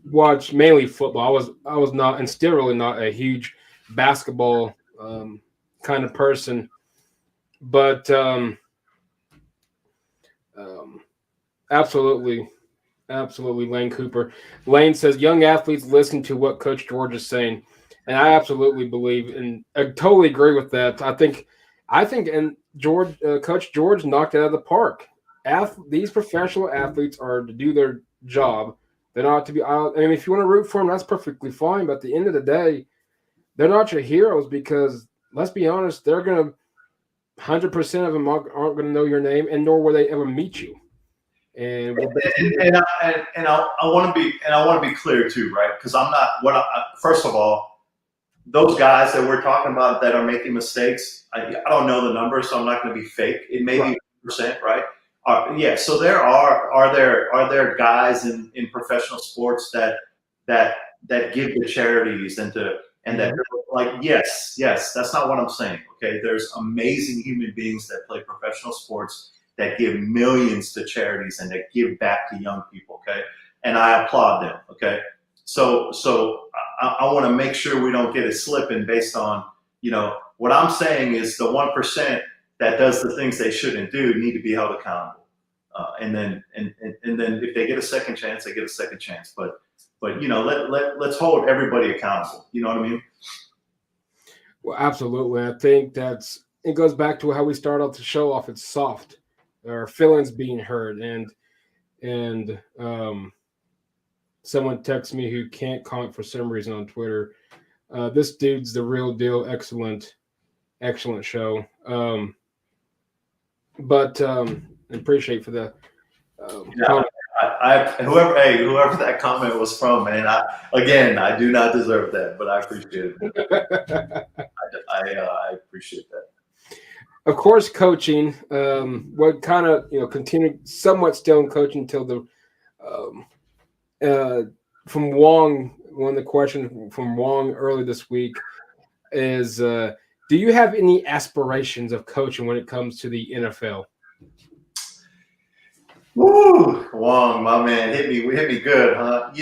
watch mainly football. I was not, and still really not a huge basketball kind of person, but um, absolutely, absolutely, Lane Cooper. Lane says young athletes listen to what Coach George is saying, and I absolutely believe, and I totally agree with that. I think, and Coach George knocked it out of the park. These professional athletes are to do their job. They're not to be. I mean, if you want to root for them, that's perfectly fine. But at the end of the day, they're not your heroes because let's be honest, they're gonna 100% of them aren't going to know your name, and nor will they ever meet you. And I want to be clear too, right? Because I'm not first of all, those guys that we're talking about that are making mistakes, I don't know the numbers, so I'm not going to be fake. It may be percent, right? Yeah. So are there guys in professional sports that give to charities and that like yes, that's not what I'm saying. Okay, there's amazing human beings that play professional sports that give millions to charities and that give back to young people. Okay, and I applaud them. Okay, so I want to make sure we don't get it slipping based on what I'm saying is the 1% that does the things they shouldn't do need to be held accountable. And then if they get a second chance, they get a second chance. But let's hold everybody accountable. You know what I mean? well, absolutely. I think it goes back to how we start out the show off. It's soft, our feelings being heard, and someone texts me who can't comment for some reason on Twitter. This dude's the real deal. Excellent show. But appreciate for the Yeah, whoever that comment was from, man. I do not deserve that, but I appreciate it. I appreciate that. Of course, coaching. What kind of continued somewhat still in coaching until the from Wong. One of the questions from Wong early this week is, do you have any aspirations of coaching when it comes to the NFL? Woo, Wong, my man, hit me good, huh? I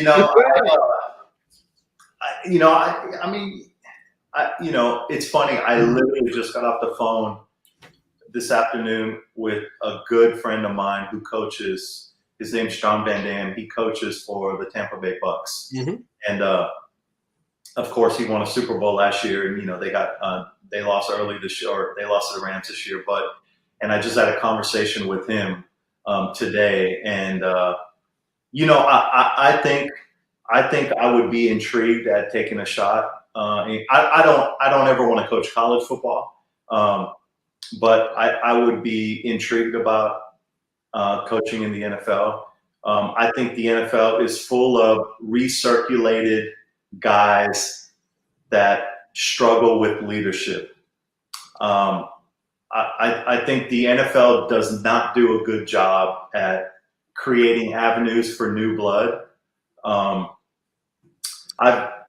mean, it's funny. I literally just got off the phone this afternoon with a good friend of mine who coaches. His name's John Van Dam. He coaches for the Tampa Bay Bucks, Mm-hmm. and of course, he won a Super Bowl last year. And they lost early this year, or they lost to the Rams this year. And I just had a conversation with him today, and I think I would be intrigued at taking a shot. I don't ever want to coach college football, but I would be intrigued about coaching in the NFL. I think the NFL is full of recirculated guys that struggle with leadership. I think the NFL does not do a good job at creating avenues for new blood.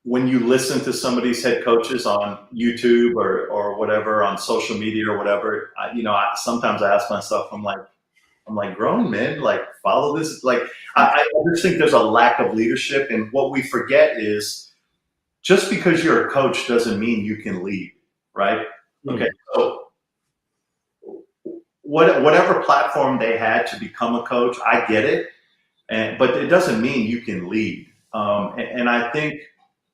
When you listen to some of these head coaches on YouTube or whatever, on social media or whatever, sometimes I ask myself, I'm like, grown men, like, follow this. Like, I just think there's a lack of leadership, and what we forget is just because you're a coach doesn't mean you can lead, right? Okay, so whatever platform they had to become a coach, I get it, but it doesn't mean you can lead. And I think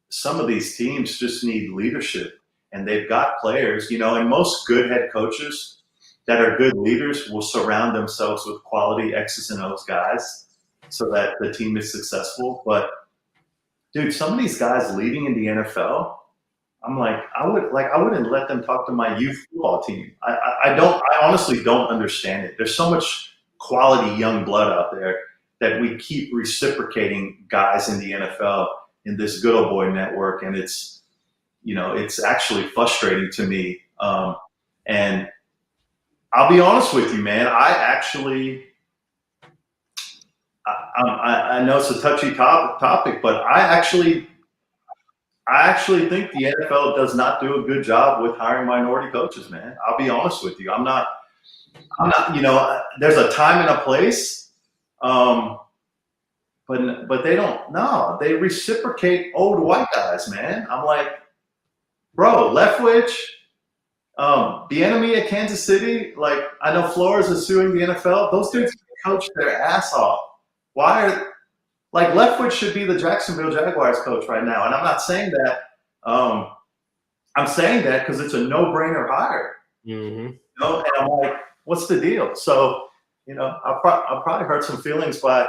some of these teams just need leadership, and they've got players, and most good head coaches that are good leaders will surround themselves with quality X's and O's guys so that the team is successful. But dude, some of these guys leading in the NFL, I'm like, I wouldn't let them talk to my youth football team. I honestly don't understand it. There's so much quality young blood out there that we keep reciprocating guys in the NFL in this good old boy network. And it's actually frustrating to me. And I'll be honest with you, man. I know it's a touchy topic, but I actually think the NFL does not do a good job with hiring minority coaches, man. I'll be honest with you. I'm not. There's a time and a place, but they don't. No, they reciprocate old white guys, man. I'm like, bro, Leftwich, the enemy at Kansas City. Like, I know Flores is suing the NFL. Those dudes coach their ass off. Like, Leftwich should be the Jacksonville Jaguars coach right now, and I'm not saying that. I'm saying that because it's a no-brainer hire. Mm-hmm. And I'm like, what's the deal? So, I'll probably hurt some feelings by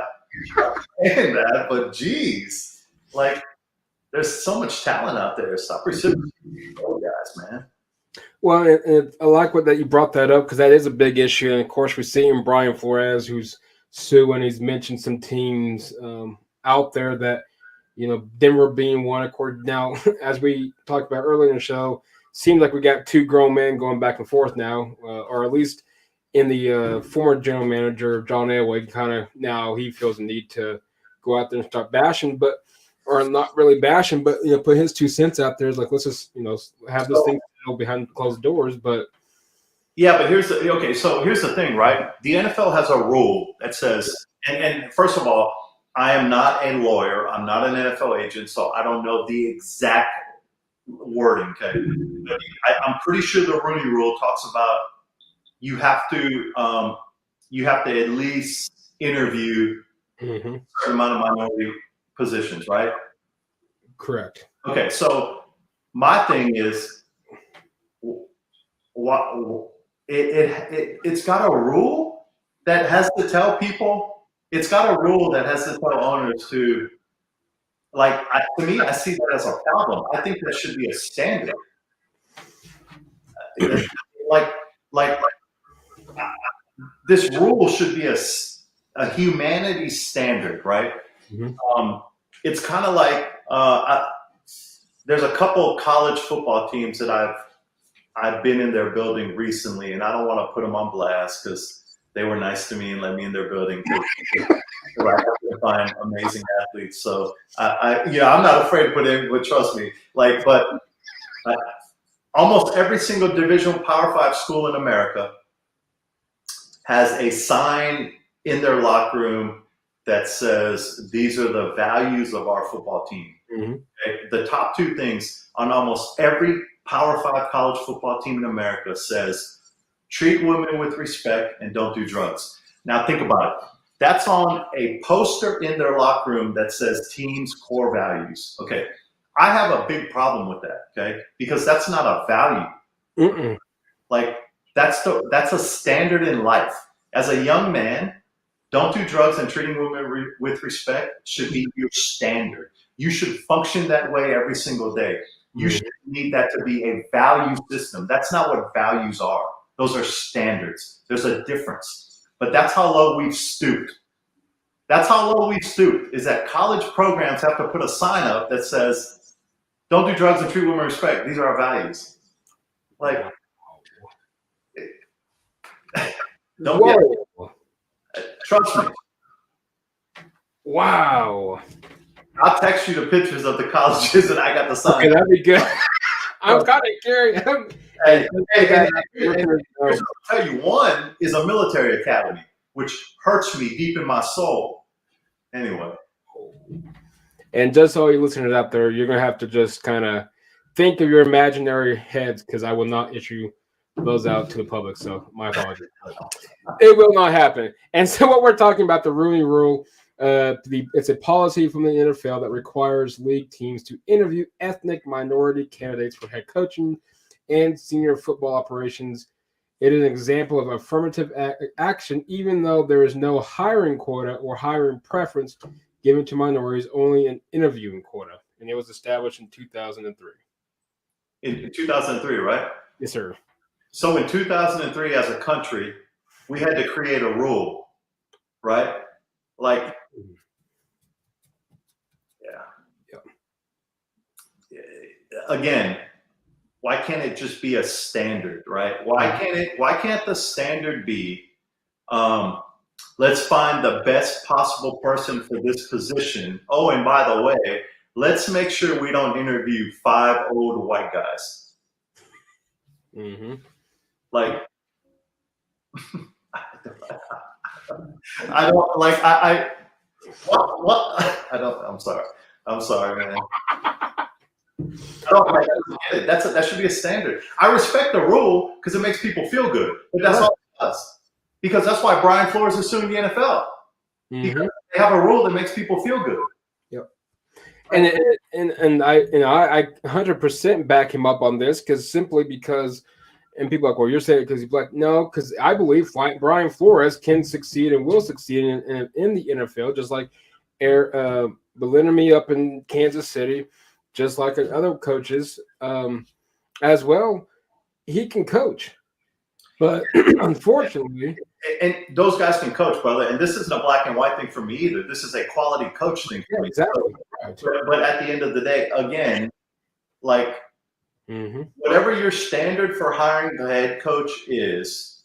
saying that, but geez, like, there's so much talent out there. Stop reciprocating old guys, man. Well, I like that you brought that up, because that is a big issue. And of course, we're seeing Brian Flores, who's suing. He's mentioned some teams out there that, Denver being one. Of course, now, as we talked about earlier in the show, seems like we got two grown men going back and forth now, or at least in the former general manager, John Elway, kind of now he feels the need to go out there and start bashing, or not really bashing, but put his 2 cents out there. It's like, let's just have this thing behind closed doors. But yeah, but here's the thing, right? The NFL has a rule that says, and first of all, I am not a lawyer. I'm not an NFL agent, so I don't know the exact wording. Okay, but I'm pretty sure the Rooney Rule talks about you have to at least interview a certain amount of minority positions, right? Correct. Okay, so my thing is, what it's got a rule that has to tell people. It's got a rule that has to tell owners to, like, to me, I see that as a problem. I think that should be a standard. like this rule should be a humanity standard, right? Mm-hmm. It's kind of like there's a couple of college football teams that I've been in their building recently, and I don't want to put them on blast because they were nice to me and let me in their building. I have to find amazing athletes, so I'm not afraid to put in. But trust me, almost every single Division Power 5 school in America has a sign in their locker room that says these are the values of our football team. Mm-hmm. Okay? The top two things on almost every Power 5 college football team in America says treat women with respect and don't do drugs. Now think about it. That's on a poster in their locker room that says team's core values. Okay. I have a big problem with that, okay? Because that's not a value. Mm-mm. Like that's a standard in life. As a young man, don't do drugs and treating women with respect should be your standard. You should function that way every single day. You should need that to be a value system. That's not what values are. Those are standards. There's a difference. But that's how low we've stooped. That's how low we've stooped, is that college programs have to put a sign up that says, don't do drugs and treat women with respect. These are our values. Like, don't trust me. Wow. I'll text you the pictures of the colleges that I got to sign. Okay, that'd be good. I'm kind of curious. Hey, I'll tell you, one is a military academy, which hurts me deep in my soul. Anyway. And just so you listeners out there, you're going to have to just kind of think of your imaginary heads, because I will not issue those out to the public. So my apologies. It will not happen. And so what we're talking about, the Rooney Rule, it's a policy from the NFL that requires league teams to interview ethnic minority candidates for head coaching and senior football operations. It is an example of affirmative action, even though there is no hiring quota or hiring preference given to minorities, only an interviewing quota. And it was established in 2003. In 2003, right? Yes, sir. So in 2003, as a country, we had to create a rule, right? Like, again, why can't it just be a standard, right? Why can't the standard be, let's find the best possible person for this position. Oh, and by the way, let's make sure we don't interview 5 old white guys. Mm-hmm. Like, I don't like, what? I'm sorry, man. That should be a standard. I respect the rule because it makes people feel good, but that's all it does. Because that's why Brian Flores is suing the NFL. Because they have a rule that makes people feel good. Yep. And I 100% back him up on this, because and people are like, well, you're saying it because he's black. No, because I believe Brian Flores can succeed and will succeed in the NFL, just like Bellingham up in Kansas City, just like other coaches as well. He can coach. But unfortunately, and those guys can coach, brother. And this isn't a black and white thing for me either. This is a quality coach thing for me. Exactly. Right. But at the end of the day, again, like whatever your standard for hiring the head coach is,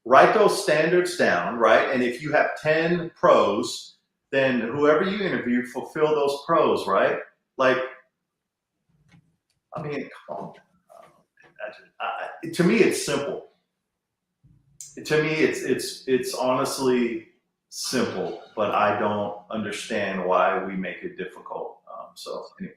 write those standards down, right? And if you have 10 pros, then whoever you interview, fulfill those pros, right? Like, I mean, come on. To me, it's simple. To me, it's honestly simple, but I don't understand why we make it difficult. So anyway.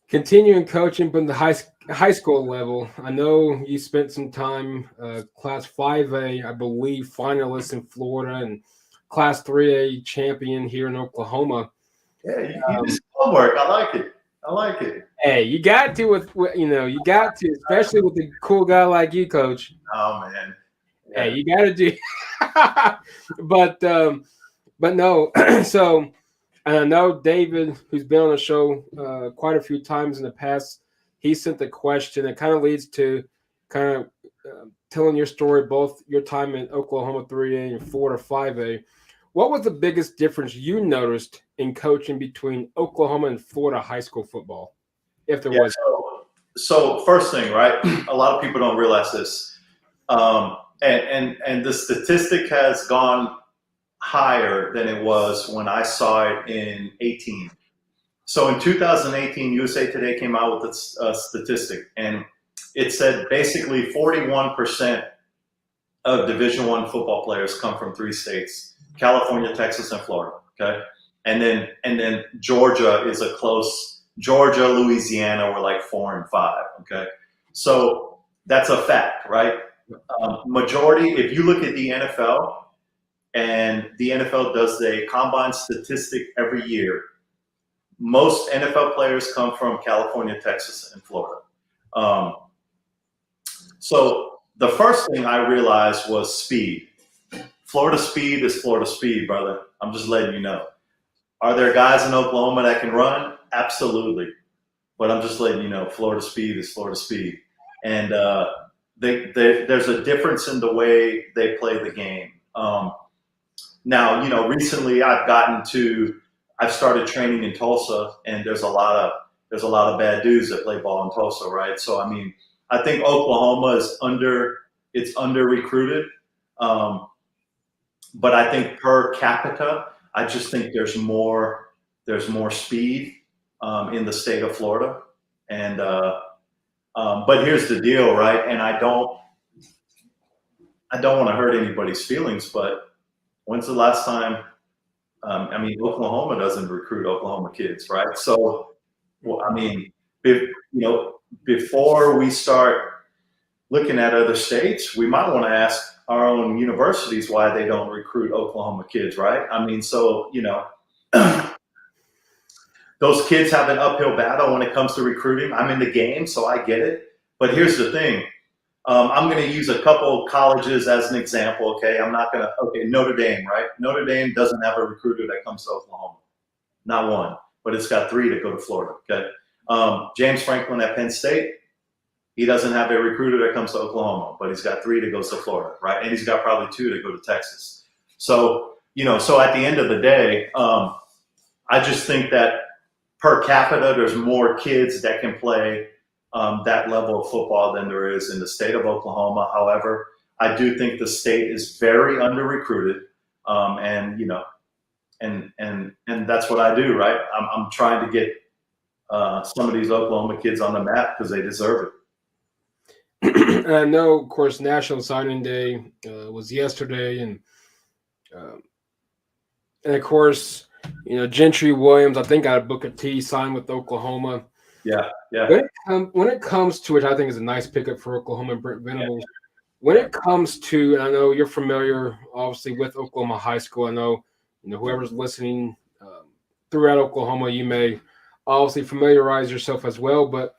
Continuing coaching from the high school level, I know you spent some time, Class 5A, I believe, finalist in Florida, and Class 3A champion here in Oklahoma. Yeah, you did homework. I like it. Hey, you got to especially with a cool guy like you, Coach. Oh man. Yeah. Hey, you got to do. but no. So, and I know David, who's been on the show quite a few times in the past, he sent the question that kind of leads to kind of telling your story, both your time in Oklahoma 3A and Florida 5A. What was the biggest difference you noticed in coaching between Oklahoma and Florida high school football, if there was? So first thing, right? A lot of people don't realize this, and the statistic has gone higher than it was when I saw it in 18. So in 2018, USA Today came out with a statistic, and it said basically 41% of Division I football players come from 3 states: California, Texas, and Florida. Okay, and then Georgia is a close. Georgia, Louisiana were like 4 and 5. Okay, so that's a fact, right? Majority. If you look at the NFL, and the NFL does a combine statistic every year, most NFL players come from California, Texas, and Florida. Um, so the first thing I realized was speed. Florida speed is Florida speed, brother. I'm just letting you know. Are there guys in Oklahoma that can run? Absolutely. But I'm just letting you know, Florida speed is Florida speed. And there's a difference in the way they play the game. Now, recently I've started training in Tulsa, and there's a lot of bad dudes that play ball in Tulsa, right? So, I mean, I think Oklahoma is under recruited. But I think per capita, I just think there's more speed in the state of Florida. And but here's the deal, right? And I don't want to hurt anybody's feelings, but when's the last time? Oklahoma doesn't recruit Oklahoma kids, right? So, before we start looking at other states, we might want to ask our own universities why they don't recruit Oklahoma kids, right? Those kids have an uphill battle when it comes to recruiting. I'm in the game, so I get it. But here's the thing. I'm going to use a couple colleges as an example, okay? Notre Dame, right? Notre Dame doesn't have a recruiter that comes to Oklahoma. Not one. But it's got 3 that go to Florida, okay? James Franklin at Penn State, he doesn't have a recruiter that comes to Oklahoma, but he's got 3 that goes to Florida, right? And he's got probably 2 that go to Texas. So, so at the end of the day, I just think that per capita, there's more kids that can play that level of football than there is in the state of Oklahoma. However, I do think the state is very under recruited, and that's what I do, right? I'm trying to get some of these Oklahoma kids on the map because they deserve it. And I know, of course, National Signing Day was yesterday, and of course, Gentry Williams, I think, got a Booker T signed with Oklahoma. Yeah. When it comes to it, I think it's a nice pickup for Oklahoma, Brent Venables. When it comes to, and I know you're familiar, obviously, with Oklahoma high school. I know, whoever's listening throughout Oklahoma, you may obviously familiarize yourself as well. But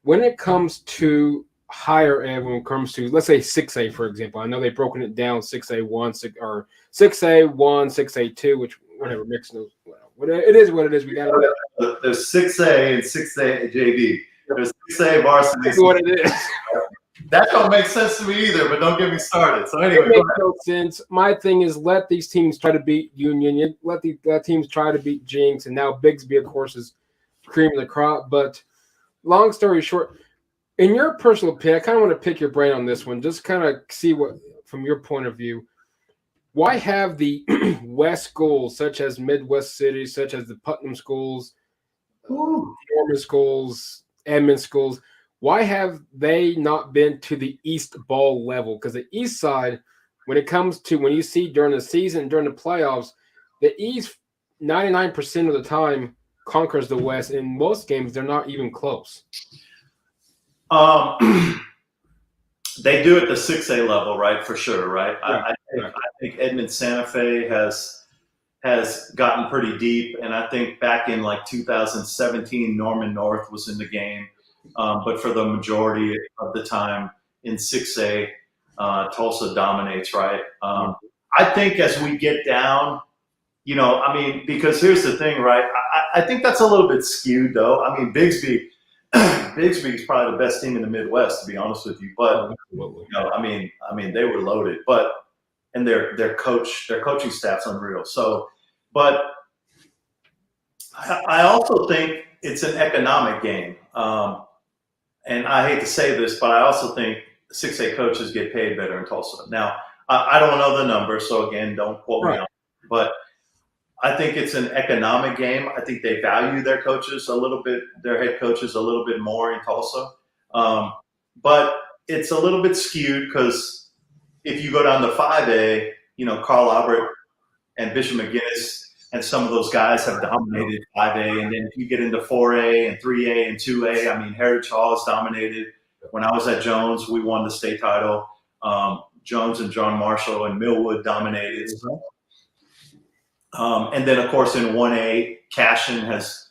when it comes to higher ed, when it comes to, let's say 6A, for example, I know they've broken it down 6A1, or 6A1, 6A2, which whatever mix those. It is what it is. We got it. There's 6A and 6A JV. There's 6A varsity. That's what it is. That don't make sense to me either, but don't get me started. So anyway, it makes no sense. My thing is, let these teams try to beat Union. Let the teams try to beat Jinx, and now Bigsby, of course, is cream of the crop. But long story short, in your personal opinion, I kind of want to pick your brain on this one. Just kind of see what, from your point of view, why have the West schools, such as Midwest cities, such as the Putnam schools, Norman schools, Edmond schools, why have they not been to the East Ball level? Because the East side, when it comes to, when you see during the season, during the playoffs, the East 99% of the time conquers the West. In most games, they're not even close. They do at the 6A level, right? For sure, right? Right. I think Edmond Santa Fe has gotten pretty deep, and I think back in like 2017, Norman North was in the game, but for the majority of the time in 6A, Tulsa dominates, right? I think as we get down, because here's the thing, right? I think that's a little bit skewed, though. I mean, Bigsby is probably the best team in the Midwest, to be honest with you. But they were loaded. But and their coaching staff's unreal. So, but I also think it's an economic game. And I hate to say this, but I also think 6A coaches get paid better in Tulsa. Now, I don't know the numbers, so again, don't quote me on it. But I think it's an economic game. I think they value their coaches a little bit, their head coaches a little bit more in Tulsa. But it's a little bit skewed because if you go down to 5A, Carl Albert and Bishop McGinnis and some of those guys have dominated 5A. And then if you get into 4A and 3A and 2A, I mean, Heritage Hall has dominated. When I was at Jones, we won the state title. Jones and John Marshall and Millwood dominated. And then, of course, in 1A, Cashin has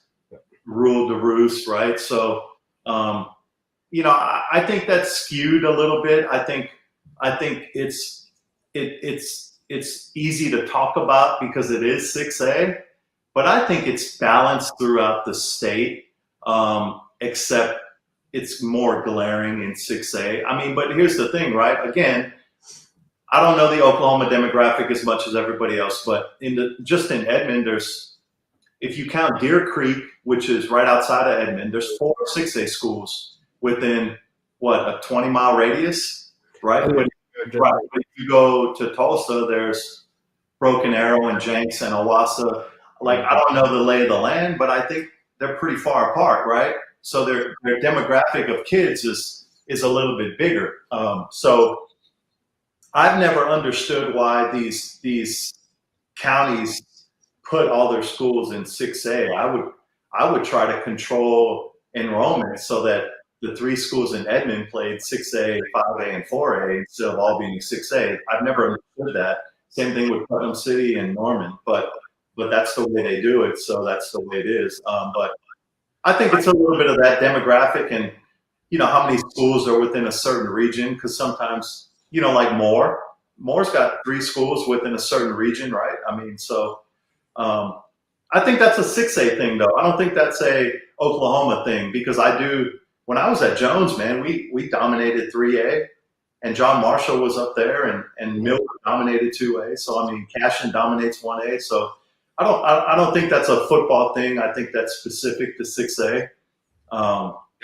ruled the roost, right? So, I think that's skewed a little bit. I think it's easy to talk about because it is 6A, but I think it's balanced throughout the state, except it's more glaring in 6A. I mean, but here's the thing, right? Again, I don't know the Oklahoma demographic as much as everybody else, but just in Edmond, if you count Deer Creek, which is right outside of Edmond, there's 4 6A schools within a 20-mile radius, right? But if you go to Tulsa, there's Broken Arrow and Jenks and Owasso. Like, I don't know the lay of the land, but I think they're pretty far apart, right? So their demographic of kids is a little bit bigger. So I've never understood why these counties put all their schools in 6A. I would try to control enrollment so that the 3 schools in Edmond played 6A, 5A, and 4A instead of all being 6A. I've never understood that. Same thing with Putnam City and Norman, but that's the way they do it, so that's the way it is. But I think it's a little bit of that demographic and, how many schools are within a certain region, because sometimes, like Moore's got 3 schools within a certain region, right? I mean, so I think that's a 6A thing, though. I don't think that's a Oklahoma thing, because when I was at Jones, man, we dominated 3A, and John Marshall was up there, and Miller dominated 2A. So, I mean, Cashin dominates 1A. So I don't think that's a football thing. I think that's specific to 6A.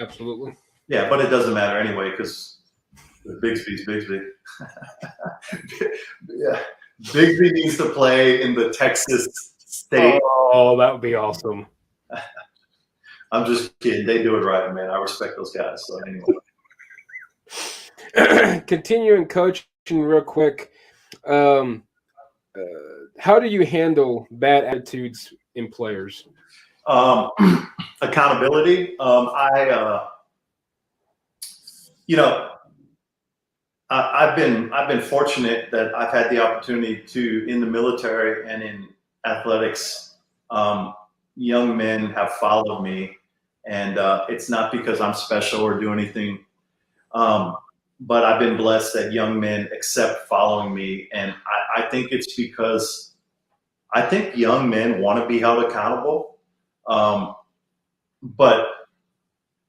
Absolutely. Yeah, but it doesn't matter anyway, because Bigsby's Bigsby. Yeah, Bigsby needs to play in the Texas state. Oh, that would be awesome. I'm just kidding. They do it right, man. I respect those guys. So anyway. Continuing coaching real quick. How do you handle bad attitudes in players? Accountability. I've been fortunate that I've had the opportunity to, in the military and in athletics, young men have followed me, and it's not because I'm special or do anything, but I've been blessed that young men accept following me, and I think it's because I think young men want to be held accountable, but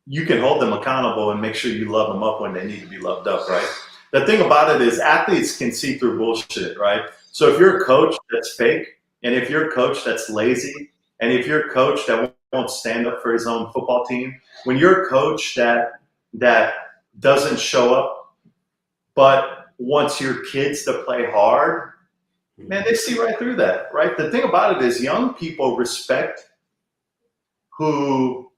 you can hold them accountable and make sure you love them up when they need to be loved up, right? The thing about it is athletes can see through bullshit, right? So if you're a coach that's fake, and if you're a coach that's lazy, and if you're a coach that won't stand up for his own football team, when you're a coach that doesn't show up but wants your kids to play hard, man, they see right through that, right? The thing about it is young people respect who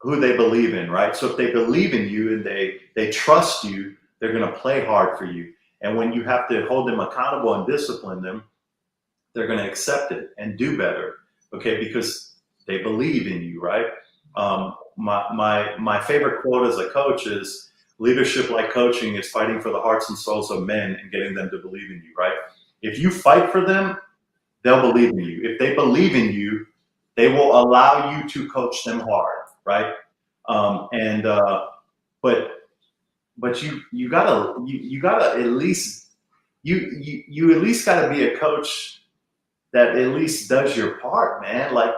they believe in, right? So if they believe in you and they trust you, they're going to play hard for you. And when you have to hold them accountable and discipline them, they're going to accept it and do better, okay? Because they believe in you, right? My favorite quote as a coach is, leadership like coaching is fighting for the hearts and souls of men and getting them to believe in you, right? If you fight for them, they'll believe in you. If they believe in you, they will allow you to coach them hard, right? But you gotta at least you at least gotta be a coach that at least does your part, man. Like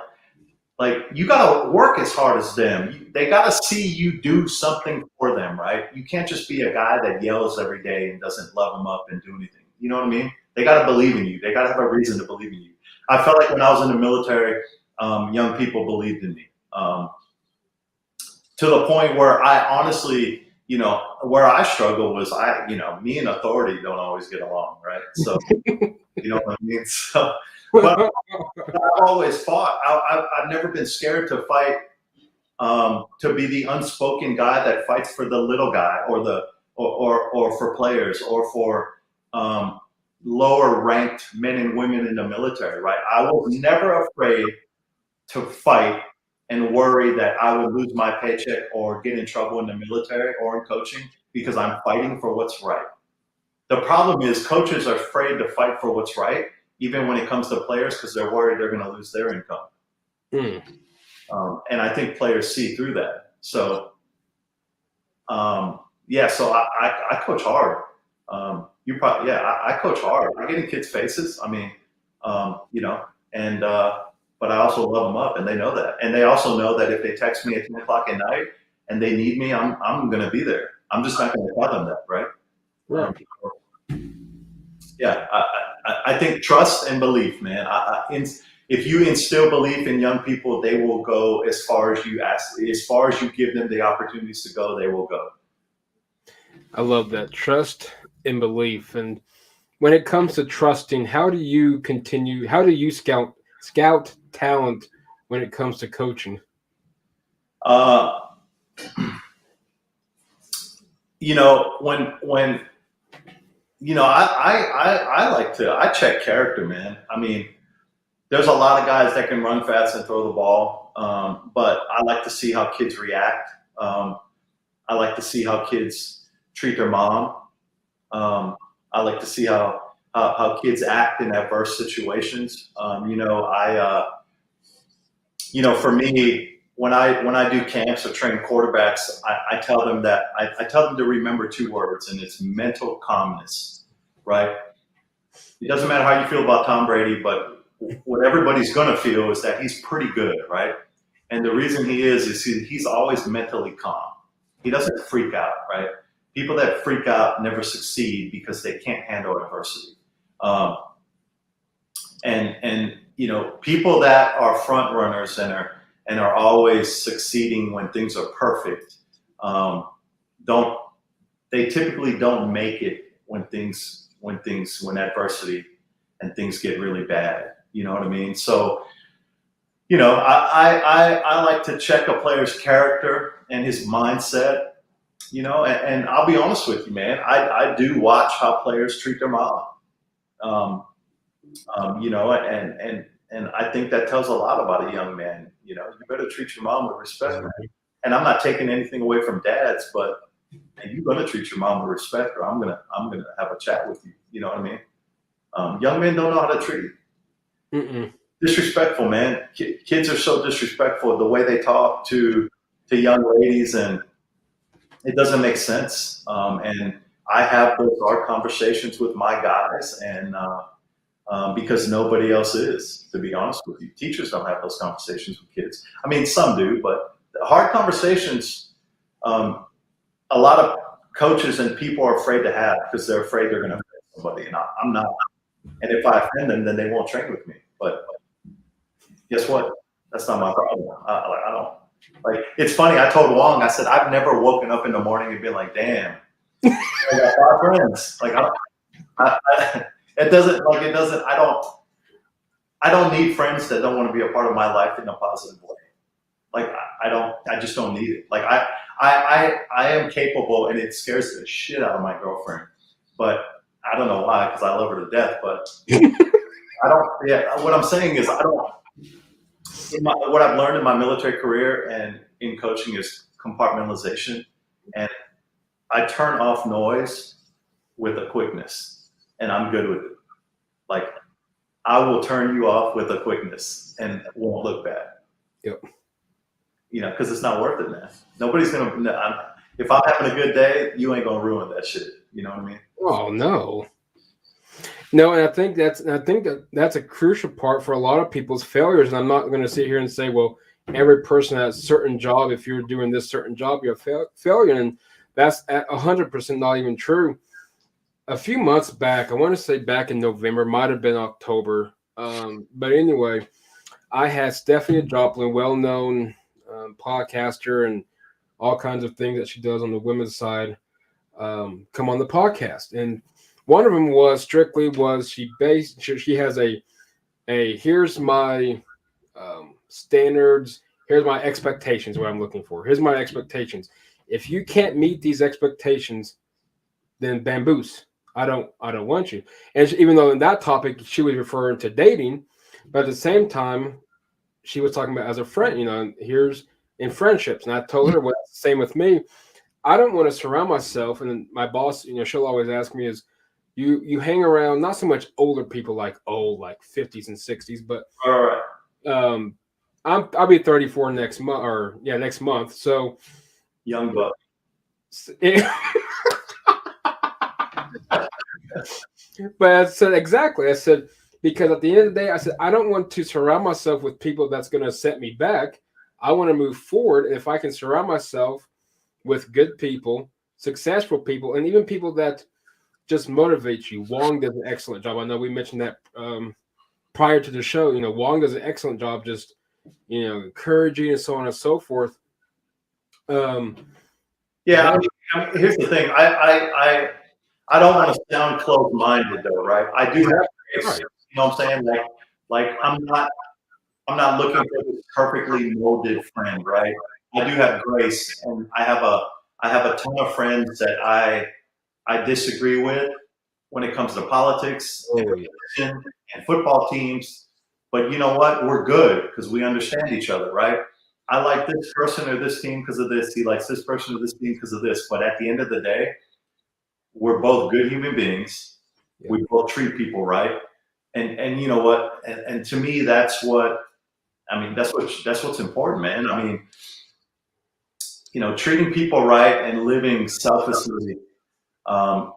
you gotta work as hard as them. They gotta see you do something for them, right? You can't just be a guy that yells every day and doesn't love them up and do anything. You know what I mean? They gotta believe in you. They gotta have a reason to believe in you. I felt like when I was in the military, young people believed in me. To the point where I honestly, where I struggle was me and authority don't always get along, right? So, you know what I mean? So, but I've always fought. I've never been scared to fight, to be the unspoken guy that fights for the little guy or for players or for lower ranked men and women in the military, right? I was never afraid to fight and worry that I would lose my paycheck or get in trouble in the military or in coaching because I'm fighting for what's right. The problem is coaches are afraid to fight for what's right, even when it comes to players, because they're worried they're going to lose their income. Mm. And I think players see through that. So, yeah, so I coach hard. I coach hard. I get in kids' faces. I mean, and but I also love them up, and they know that. And they also know that if they text me at 10 o'clock at night and they need me, I'm going to be there. I'm just not going to tell them that, right? Right. Yeah, I think trust and belief, man. If you instill belief in young people, they will go as far as you ask, as far as you give them the opportunities to go, they will go. I love that. Trust and belief. And when it comes to trusting, how do you scout talent when it comes to coaching? Uh, when I check character, man. I mean, there's a lot of guys that can run fast and throw the ball, but I like to see how kids react. I like to see how kids treat their mom. I like to see how kids act in adverse situations. For me, when I do camps or train quarterbacks, I tell them that I tell them to remember two words, and it's mental calmness, right? It doesn't matter how you feel about Tom Brady, but what everybody's going to feel is that he's pretty good, right? And the reason he is he's always mentally calm. He doesn't freak out, right? People that freak out never succeed because they can't handle adversity. People that are front runners and are always succeeding when things are perfect, they typically don't make it when adversity and things get really bad. You know what I mean? So, I like to check a player's character and his mindset. And I'll be honest with you, man. I do watch how players treat their mom. And I think that tells a lot about a young man. You better treat your mom with respect, man. And I'm not taking anything away from dads, but you're gonna treat your mom with respect, or I'm gonna have a chat with you. You know what I mean? Young men don't know how to treat. Mm-mm. Disrespectful, man. Kids are so disrespectful. The way they talk to young ladies, and it doesn't make sense. And I have those hard conversations with my guys, and because nobody else is, to be honest with you. Teachers don't have those conversations with kids. I mean, some do, but hard conversations, a lot of coaches and people are afraid to have because they're afraid they're going to offend somebody, and I'm not. And if I offend them, then they won't train with me. But guess what? That's not my problem. I don't. Like, it's funny. I told Wong, I said, I've never woken up in the morning and been like, damn, I got 5 friends. Like, it doesn't. I don't need friends that don't want to be a part of my life in a positive way. Like, I just don't need it. Like, I am capable, and it scares the shit out of my girlfriend. But I don't know why, because I love her to death. But I don't. Yeah, what I'm saying is, I don't. What I've learned in my military career and in coaching is compartmentalization, and I turn off noise with a quickness, and I'm good with it. Like, I will turn you off with a quickness, and it won't look bad. Yep. Because it's not worth it, man. Nobody's gonna. If I'm having a good day, you ain't gonna ruin that shit. You know what I mean? Oh no. No, and I think that's a crucial part for a lot of people's failures. And I'm not going to sit here and say, well, every person has a certain job. If you're doing this certain job, you're a failure, and that's 100% not even true. A few months back, I want to say back in November, might have been October, but anyway, I had Stephanie Joplin, well-known podcaster and all kinds of things that she does on the women's side, come on the podcast, and one of them was she has a here's my standards, here's my expectations, what I'm looking for. Here's my expectations. If you can't meet these expectations, then bamboos. I don't want you. And even though in that topic she was referring to dating, but at the same time she was talking about as a friend. Here's in friendships, and I told her, well, it's the same with me. I don't want to surround myself, and my boss, she'll always ask me is, you hang around not so much older people like old like 50s and 60s, but All right. um, I'll be 34 next month, or yeah, next month. So, Young buck. but I said exactly. I said because at the end of the day, I said I don't want to surround myself with people that's going to set me back. I want to move forward, and if I can surround myself with good people, successful people, and even people that just motivate you. Wong does an excellent job. I know we mentioned that prior to the show. Wong does an excellent job, just encouraging and so on and so forth. Um, Yeah, here's the thing. I don't want to sound closed-minded though, right? I do have grace. right. You know what I'm saying? Like I'm not looking for this perfectly molded friend, right? I do have grace, and I have a ton of friends that I disagree with when it comes to politics and Oh yeah. religion and football teams. But you know what? We're good because we understand each other, right? I like this person or this team because of this. He likes this person or this team because of this. But at the end of the day, we're both good human beings. Yeah. We both treat people right. And you know what? And to me, that's what I mean. That's what's important, man. I mean, treating people right and living selflessly. Um,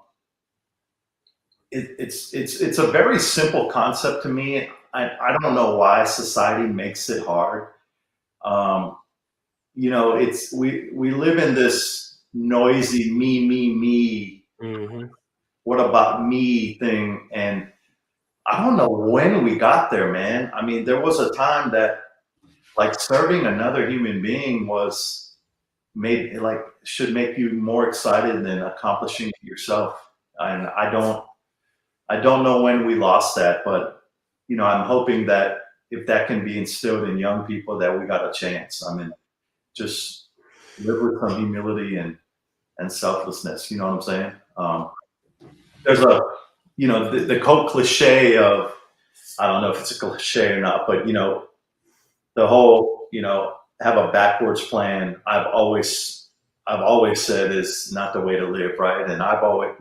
it's a very simple concept to me. I don't know why society makes it hard. Um, it's we live in this noisy me, Mm-hmm. what about me thing, and I don't know when we got there, man. I mean, there was a time that like serving another human being was made like should make you more excited than accomplishing it yourself. And I don't know when we lost that, but I'm hoping that if that can be instilled in young people, that we got a chance. I mean, just live with some humility and selflessness. You know what I'm saying? There's the cult cliche of, I don't know if it's a cliche or not, but the whole have a backwards plan. I've always said is not the way to live, right? And I've always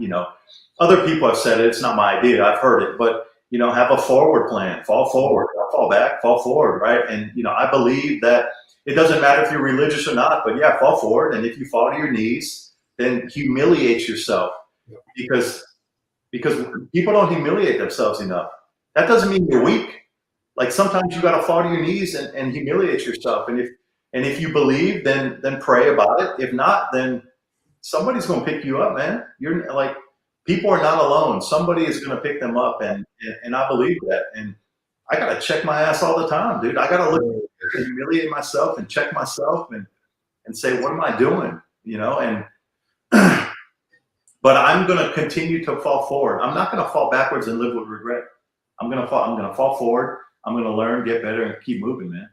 other people have said it. It's not my idea. I've heard it, but have a forward plan. Fall forward, don't fall back, fall forward, right? And I believe that it doesn't matter if you're religious or not, but yeah, fall forward. And if you fall to your knees, then humiliate yourself because because people don't humiliate themselves enough. That doesn't mean you're weak. Like sometimes you got to fall to your knees and humiliate yourself. And if you believe, then pray about it. If not, then somebody's going to pick you up, man. You're like, people are not alone. Somebody is going to pick them up, and I believe that. And I got to check my ass all the time, dude. I got to look and humiliate myself and check myself and say, what am I doing? And but I'm going to continue to fall forward. I'm not going to fall backwards and live with regret. I'm going to fall. I'm going to fall forward. I'm going to learn, get better, and keep moving, man.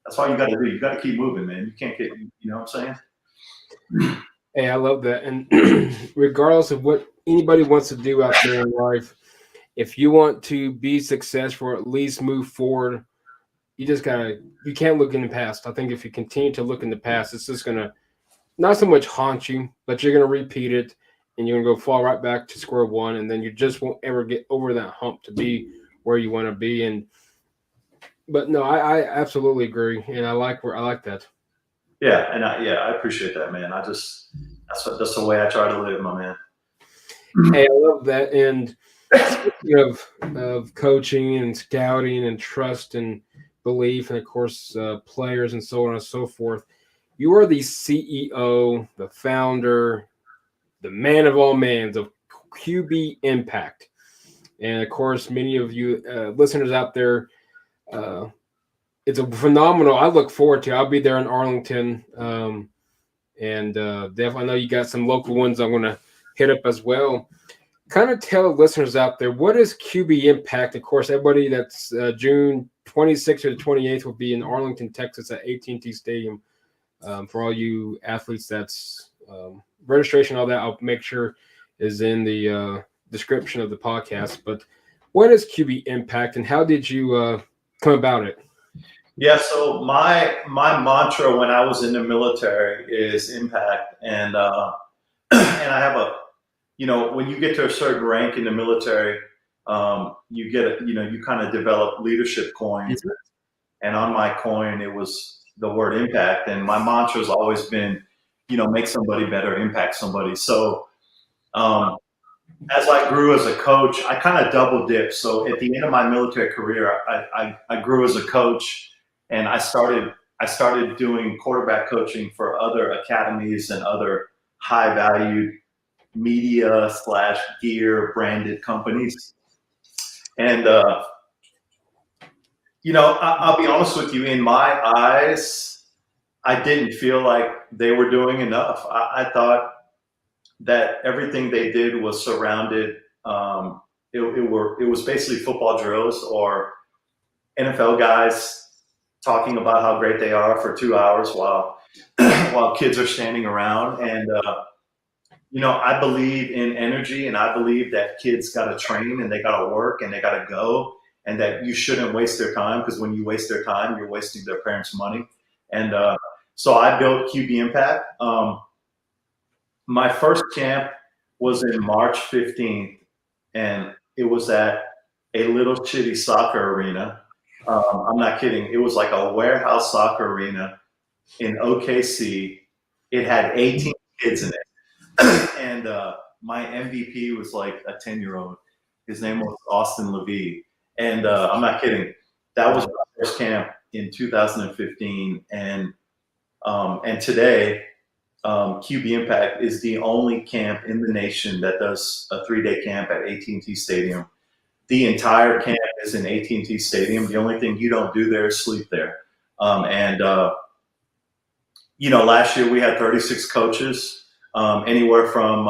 That's all you got to do. You got to keep moving, man. You can't get. You know what I'm saying? Hey, I love that. And regardless of what anybody wants to do out there in life, if you want to be successful or at least move forward, you can't look in the past. I think if you continue to look in the past, it's just gonna not so much haunt you, but you're gonna repeat it and you're gonna go fall right back to square one, and then you just won't ever get over that hump to be where you want to be. And but no, I absolutely agree, and I like that. Yeah, and I appreciate that, man. That's the way I try to live, my man. Hey, I love that. And speaking of coaching and scouting and trust and belief, and of course players and so on and so forth, you are the CEO, the founder, the man of all mans of QB Impact. And of course, many of you listeners out there, uh, it's a phenomenal. I look forward to. I'll be there in Arlington, and definitely I know you got some local ones I'm going to hit up as well. Kind of tell the listeners out there what is QB Impact. Of course, everybody that's June 26th or the 28th will be in Arlington, Texas at AT&T Stadium. For all you athletes, that's registration, all that I'll make sure is in description of the podcast. But what is QB Impact, and how did you come about it? Yeah, so my mantra when I was in the military is impact, and and I have a, when you get to a certain rank in the military, you get you kind of develop leadership coins, and on my coin it was the word impact, and my mantra has always been, make somebody better, impact somebody. So um, as I grew as a coach, I kind of double dipped. So at the end of my military career, I grew as a coach, and I started doing quarterback coaching for other academies and other high valued media slash gear branded companies. And I'll be honest with you. In my eyes, I didn't feel like they were doing enough. I thought that everything they did was surrounded. It was basically football drills or NFL guys talking about how great they are for 2 hours while while kids are standing around. And I believe in energy, and I believe that kids got to train and they got to work and they got to go, and that you shouldn't waste their time, because when you waste their time, you're wasting their parents' money. And so I built QB Impact. My first camp was in March 15th, and it was at a little shitty soccer arena. I'm not kidding. It was like a warehouse soccer arena in OKC. It had 18 kids in it. And my MVP was like a 10-year-old. His name was Austin Levy. And I'm not kidding. That was my first camp in 2015. And today, QB Impact is the only camp in the nation that does a 3-day camp at AT&T Stadium. The entire camp is in AT&T Stadium. The only thing you don't do there is sleep there. Last year we had 36 coaches, anywhere from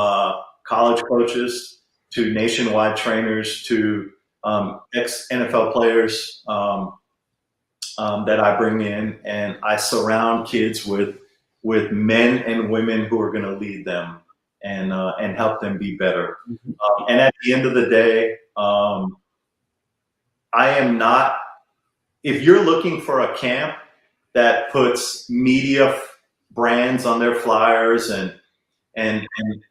college coaches to nationwide trainers to ex-NFL players that I bring in, and I surround kids with men and women who are going to lead them and help them be better. And at the end of the day, I am not. If you're looking for a camp that puts media brands on their flyers and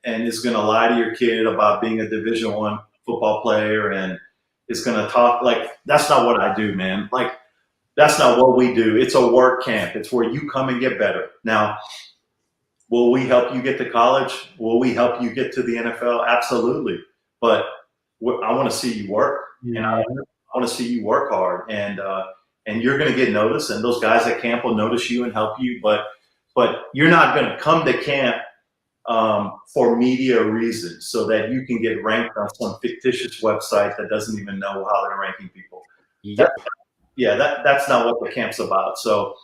is going to lie to your kid about being a Division I football player and is going to talk like, that's not what I do, man. Like, that's not what we do. It's a work camp. It's where you come and get better. Now, will we help you get to college? Will we help you get to the NFL? Absolutely. But I want to see you work, and I want to see you work hard, and you're going to get noticed, and those guys at camp will notice you and help you. But you're not going to come to camp for media reasons so that you can get ranked on some fictitious website that doesn't even know how they're ranking people. Yep. That's not what the camp's about. So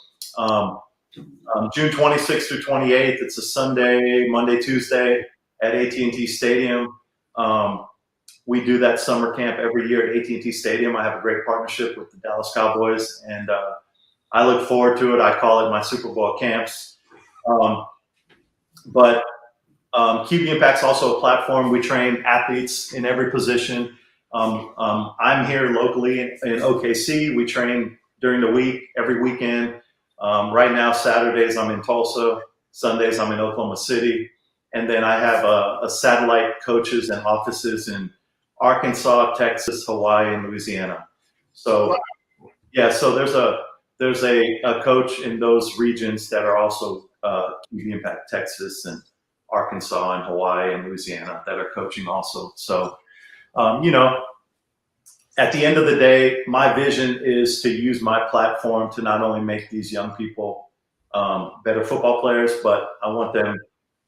June 26th through 28th, it's a Sunday, Monday, Tuesday at AT&T Stadium. We do that summer camp every year at AT&T Stadium. I have a great partnership with the Dallas Cowboys, and I look forward to it. I call it my Super Bowl camps. But QB Impact's also a platform. We train athletes in every position. I'm here locally in OKC. We train during the week, every weekend. Right now, Saturdays I'm in Tulsa. Sundays I'm in Oklahoma City. And then I have a satellite coaches and offices in Arkansas, Texas, Hawaii, and Louisiana. So yeah, so there's a coach in those regions that are also QB Impact, Texas and Arkansas and Hawaii and Louisiana, that are coaching also. So, at the end of the day, my vision is to use my platform to not only make these young people better football players, but I want them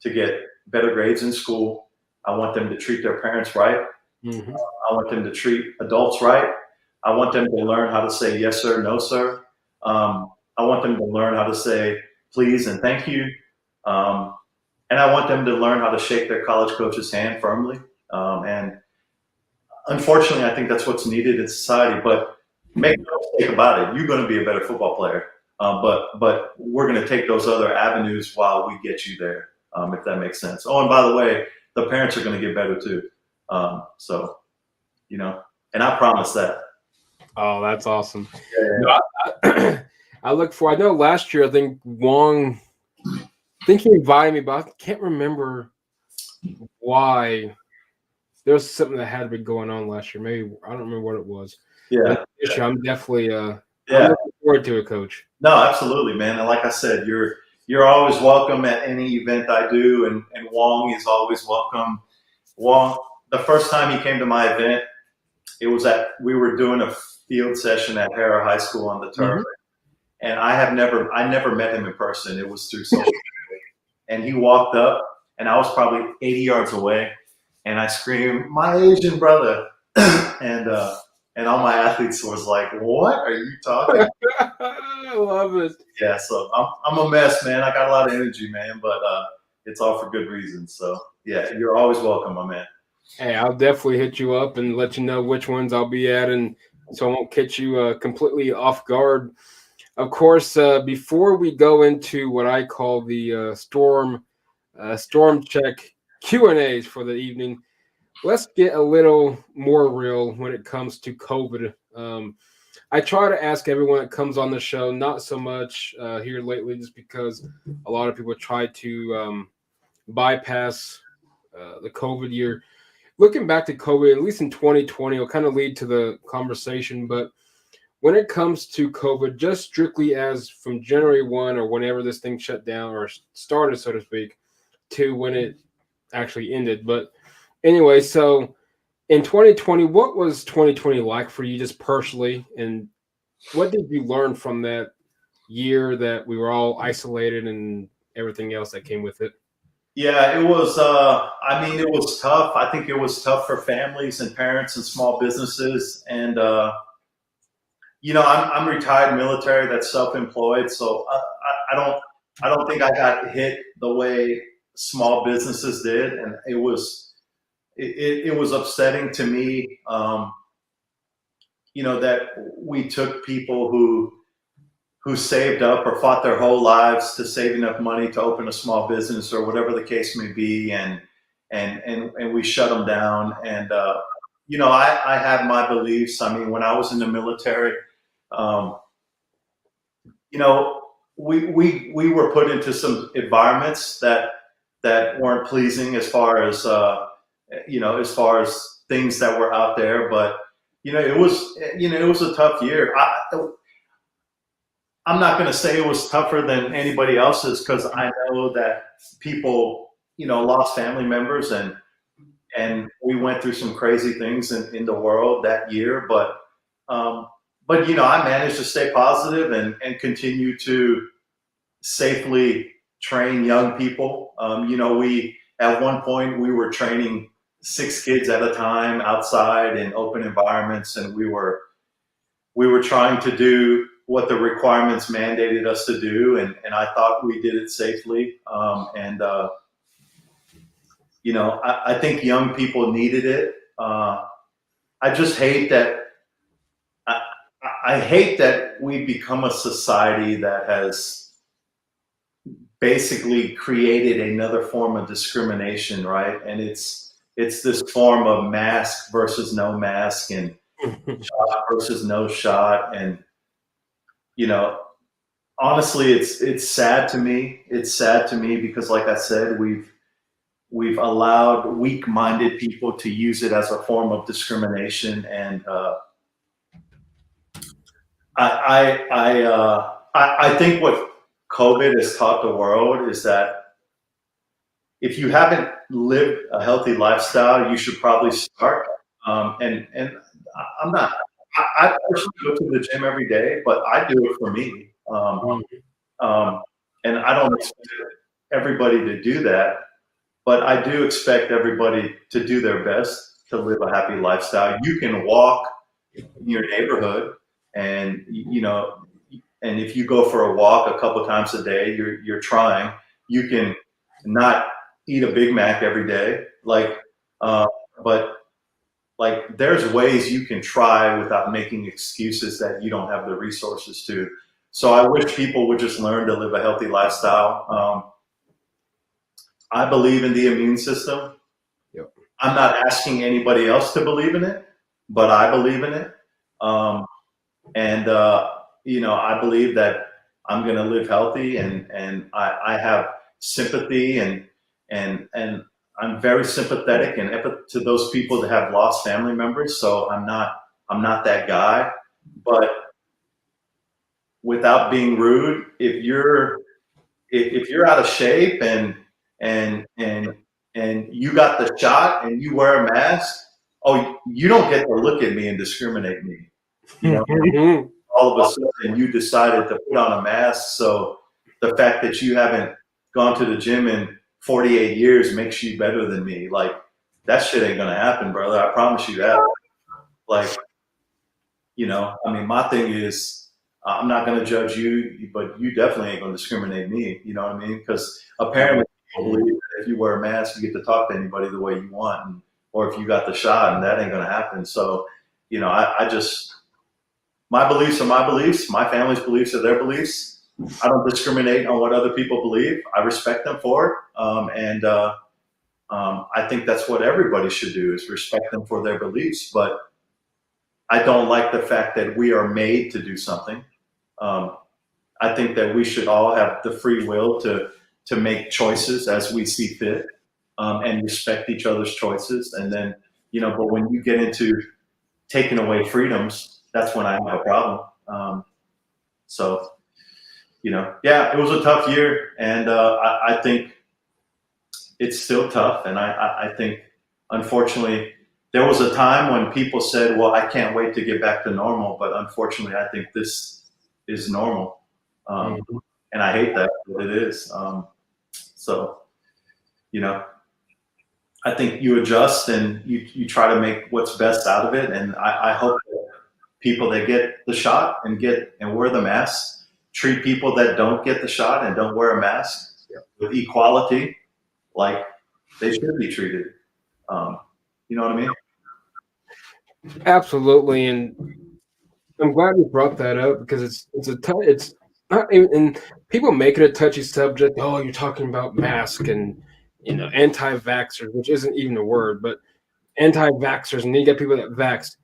to get better grades in school. I want them to treat their parents right. Mm-hmm. I want them to treat adults right. I want them to learn how to say yes, sir, no, sir. I want them to learn how to say please and thank you. And I want them to learn how to shake their college coach's hand firmly. And unfortunately, I think that's what's needed in society. But make no mistake about it, you're going to be a better football player. But we're going to take those other avenues while we get you there, if that makes sense. Oh, and by the way, the parents are going to get better too. So, you know, and I promise that. Oh, that's awesome. Yeah. No, I look for. I know last year I think Wong. I think he invited me, but I can't remember why. There was something that had been going on last year. Maybe I don't remember what it was. But Yeah. this year, I'm definitely. I'm Yeah. looking forward to it, Coach. No, absolutely, man. And like I said, you're always welcome at any event I do, and Wong is always welcome. Wong, the first time he came to my event, we were doing a field session at Harrow High School on the turf, Mm-hmm. and I never met him in person. It was through social media, and he walked up, and I was probably 80 yards away, and I screamed, "My Asian brother!" and and all my athletes was like, "What are you talking?" I love it. Yeah, so I'm a mess, man. I got a lot of energy, man, but it's all for good reasons. So yeah, you're always welcome, my man. Hey, I'll definitely hit you up and let you know which ones I'll be at, and so I won't catch you completely off guard. Of course, before we go into what I call the storm check Q&As for the evening, let's get a little more real when it comes to COVID. I try to ask everyone that comes on the show, not so much here lately, just because a lot of people try to bypass the COVID year. Looking back to COVID, at least in 2020, will kind of lead to the conversation. But when it comes to COVID, just strictly as from January 1 or whenever this thing shut down or started, so to speak, to when it actually ended. But anyway, so in 2020, what was 2020 like for you just personally? And what did you learn from that year that we were all isolated and everything else that came with it? Yeah, it was. I mean, it was tough. I think it was tough for families and parents and small businesses. And you know, I'm retired military. That's self-employed, so I don't think I got hit the way small businesses did, and it was upsetting to me. You know that we took people who saved up or fought their whole lives to save enough money to open a small business or whatever the case may be, and we shut them down. And you know, I have my beliefs. I mean, when I was in the military, um, you know, we were put into some environments that weren't pleasing as far as you know, as far as things that were out there. But it was a tough year. I'm not going to say it was tougher than anybody else's because I know that people, you know, lost family members and we went through some crazy things in the world that year. Um, but you know, I managed to stay positive and continue to safely train young people. You know, we at one point we were training 6 kids at a time outside in open environments, and we were trying to do what the requirements mandated us to do, and I thought we did it safely. You know, I think young people needed it. I just hate that. I, I hate that we become a society that has basically created another form of discrimination, right? And it's this form of mask versus no mask and shot versus no shot, and you know, honestly, it's sad to me. It's sad to me because, like I said, we've allowed weak-minded people to use it as a form of discrimination, and I think what COVID has taught the world is that if you haven't lived a healthy lifestyle, you should probably start. And I'm not. I personally go to the gym every day, but I do it for me. Um, and I don't expect everybody to do that, but I do expect everybody to do their best to live a happy lifestyle. You can walk in your neighborhood, and you know, and if you go for a walk a couple times a day, you're trying. You can not eat a Big Mac every day, uh, but like there's ways you can try without making excuses that you don't have the resources to. So I wish people would just learn to live a healthy lifestyle. I believe in the immune system. Yep. I'm not asking anybody else to believe in it, but I believe in it. Um, and I believe that I'm going to live healthy, and I have sympathy, and I'm very sympathetic and to those people that have lost family members. So I'm not that guy, but without being rude, if you're out of shape and and you got the shot and you wear a mask, oh, you don't get to look at me and discriminate me. You know, all of a sudden you decided to put on a mask. So the fact that you haven't gone to the gym in 48 years makes you better than me. Like, that shit ain't gonna happen, brother. I promise you that. Like, I mean, my thing is, I'm not going to judge you, but you definitely ain't going to discriminate me. You know what I mean? Because apparently people believe that if you wear a mask, you get to talk to anybody the way you want, or if you got the shot, and that ain't going to happen. So, I just, my beliefs are my beliefs. My family's beliefs are their beliefs. I don't discriminate on what other people believe. I respect them for it. I think that's what everybody should do, is respect them for their beliefs. But I don't like the fact that we are made to do something. Um, I think that we should all have the free will to make choices as we see fit, and respect each other's choices. And then, but when you get into taking away freedoms, that's when I have a problem. So, yeah, it was a tough year, and I think it's still tough. And I think, unfortunately, there was a time when people said, well, I can't wait to get back to normal. But unfortunately, I think this is normal. And I hate that, but it is. So, I think you adjust and you try to make what's best out of it. And I hope that people that get the shot and wear the mask treat people that don't get the shot and don't wear a mask with equality, like they should be treated. You know what I mean? Absolutely, and I'm glad you brought that up because it's not even, and people make it a touchy subject. Oh, you're talking about mask and anti-vaxxers, which isn't even a word, but anti-vaxxers, and then you get people that vaxxed.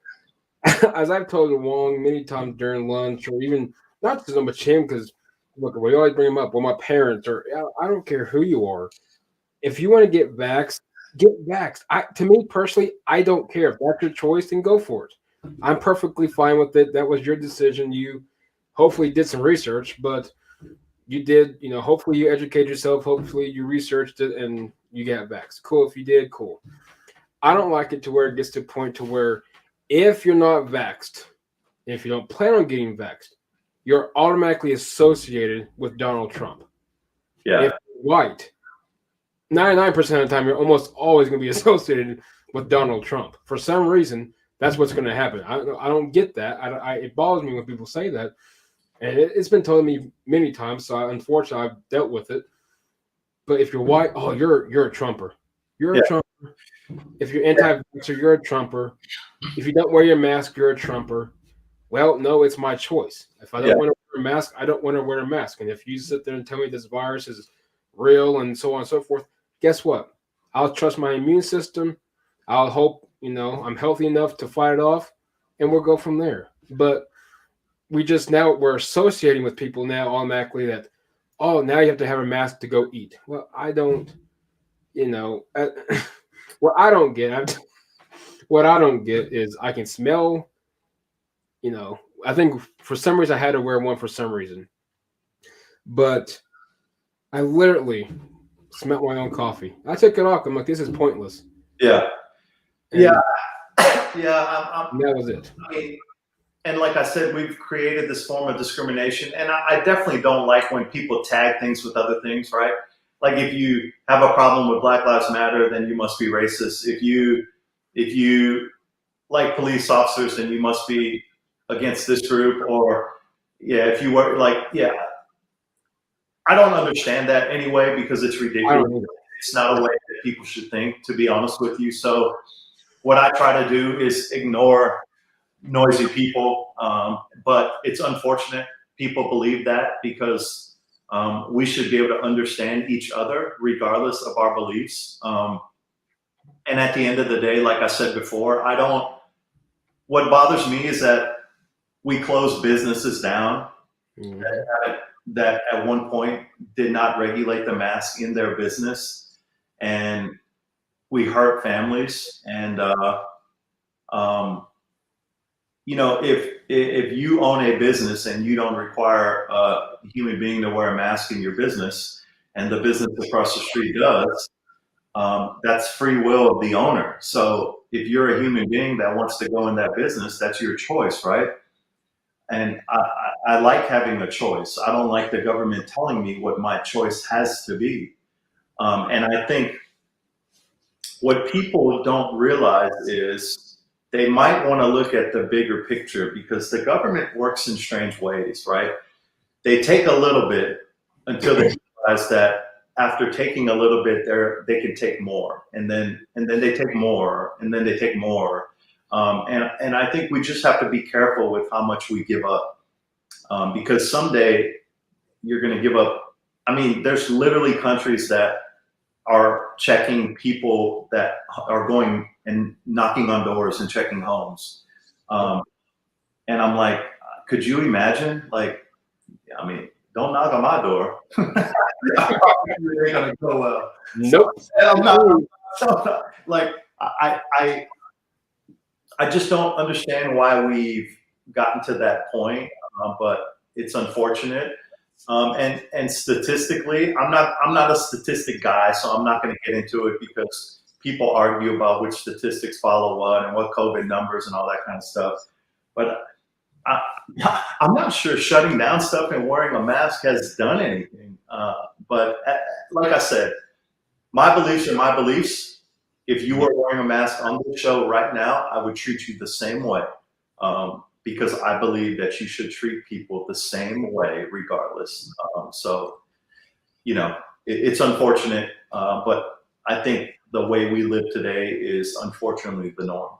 As I've told Wong many times during lunch, or even not so much him, because look, we always bring him up. Well, my parents, or I don't care who you are. If you want to get vaxxed, get vaxxed. To me personally, I don't care. If that's your choice, then go for it. I'm perfectly fine with it. That was your decision. You hopefully did some research, but you did, hopefully you educated yourself. Hopefully you researched it and you got vaxxed. Cool. If you did, cool. I don't like it to where it gets to a point to where if you're not vaxxed, if you don't plan on getting vaxxed, you're automatically associated with Donald Trump. Yeah. If you're white, 99% of the time, you're almost always going to be associated with Donald Trump. For some reason, that's what's going to happen. I don't get that. It bothers me when people say that. And it's been told me many times, so unfortunately, I've dealt with it. But if you're white, oh, you're a Trumper. You're a Trumper. If you're anti-vaxxer, you're a Trumper. If you don't wear your mask, you're a Trumper. Well, no, it's my choice. If I don't want to wear a mask, I don't want to wear a mask. And if you sit there and tell me this virus is real and so on and so forth, guess what? I'll trust my immune system. I'll hope, I'm healthy enough to fight it off, and we'll go from there. But we're associating with people now automatically that, oh, now you have to have a mask to go eat. Well, I don't, what I don't get, what I don't get is I can smell, I think for some reason I had to wear one for some reason, but I literally smelled my own coffee. I took it off. I'm like, this is pointless. Yeah. And Yeah. that was it. I mean, and like I said, we've created this form of discrimination, and I definitely don't like when people tag things with other things, right? Like, if you have a problem with Black Lives Matter, then you must be racist. If you like police officers, then you must be against this group. Or if you were I don't understand that anyway, because it's ridiculous. It's not a way that people should think, to be honest with you. So what I try to do is ignore noisy people, but it's unfortunate people believe that, because we should be able to understand each other regardless of our beliefs. And at the end of the day, like I said before, what bothers me is that we close businesses down that at one point did not regulate the mask in their business, and we hurt families. And if you own a business and you don't require a human being to wear a mask in your business, and the business across the street does, that's free will of the owner. So if you're a human being that wants to go in that business, that's your choice, right? And I like having a choice. I don't like the government telling me what my choice has to be. And I think what people don't realize is they might want to look at the bigger picture, because the government works in strange ways, right? They take a little bit until they realize that after taking a little bit, they can take more, and then they take more, and then they take more. And I think we just have to be careful with how much we give up, because someday you're going to give up. I mean, there's literally countries that are checking people that are going and knocking on doors and checking homes. And I'm like, could you imagine? Like, I mean, don't knock on my door. It ain't gonna go well. Nope. I'm not, like, I just don't understand why we've gotten to that point, but it's unfortunate. And statistically, I'm not a statistic guy, so I'm not going to get into it, because people argue about which statistics follow what and what COVID numbers and all that kind of stuff. But I'm not sure shutting down stuff and wearing a mask has done anything. But like I said, my beliefs are my beliefs. If you were wearing a mask on the show right now, I would treat you the same way, because I believe that you should treat people the same way regardless. So, it's unfortunate, but I think the way we live today is unfortunately the norm.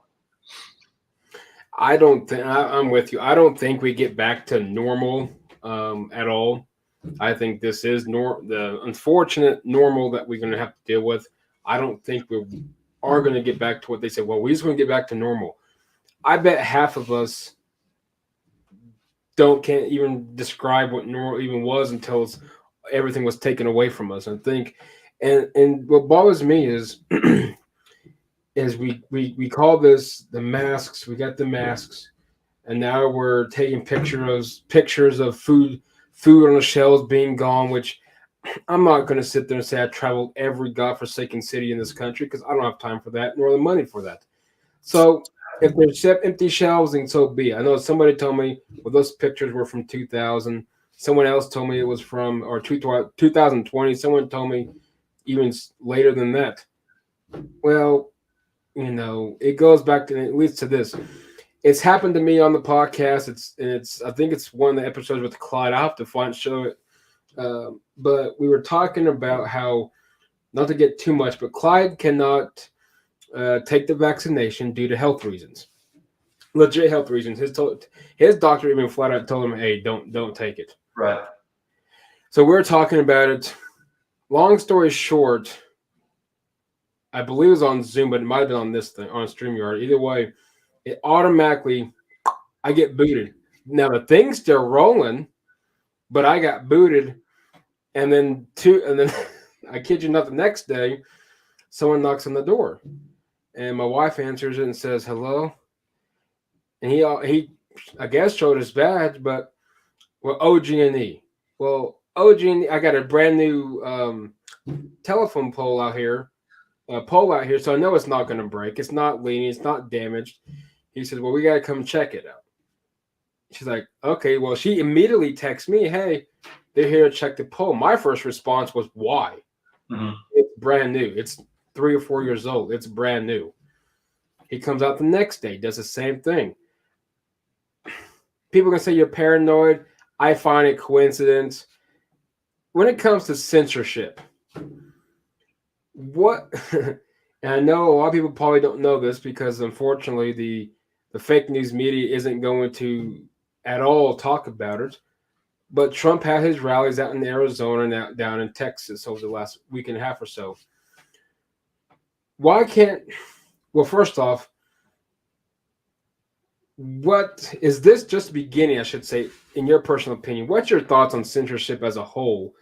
I don't think I'm with you. I don't think we get back to normal at all. I think this is the unfortunate normal that we're going to have to deal with. I don't think we are going to get back to what they said. Well, we just want to get back to normal. I bet half of us can't even describe what normal even was until everything was taken away from us. I think, and what bothers me is we call this the masks. We got the masks, and now we're taking pictures of food on the shelves being gone. Which I'm not going to sit there and say I traveled every godforsaken city in this country, because I don't have time for that, nor the money for that. So if there's empty shelves, then so be it. I know somebody told me, well, those pictures were from 2000. Someone else told me it was from 2020. Someone told me even later than that. Well, it goes back to, at least to this. It's happened to me on the podcast. I think it's one of the episodes with Clyde. I'll have to show it. But we were talking about how, not to get too much, but Clyde cannot take the vaccination due to health reasons, legit health reasons. His doctor even flat out told him, "Hey, don't take it." Right. So we're talking about it. Long story short, I believe it was on Zoom, but it might have been on this thing, on StreamYard. Either way, it automatically, I get booted. Now the thing's still rolling, but I got booted, and then I kid you not, the next day, someone knocks on the door. And my wife answers it and says, "Hello." And he I guess showed his badge, but OG&E. Well, OG&E, I got a brand new telephone pole out here, so I know it's not going to break. It's not leaning. It's not damaged. He says, "Well, we got to come check it out." She's like, "Okay." Well, she immediately texts me, "Hey, they're here to check the pole." My first response was, "Why?" Mm-hmm. It's brand new. It's 3 or 4 years old. It's brand new. He comes out the next day, does the same thing. People can say you're paranoid. I find it coincidence. When it comes to censorship, what, and I know a lot of people probably don't know this, because unfortunately the fake news media isn't going to at all talk about it, but Trump had his rallies out in Arizona and down in Texas over the last week and a half or so. why can't? Well, first off, what is this just the beginning? I should say, in your personal opinion, what's your thoughts on censorship as a whole?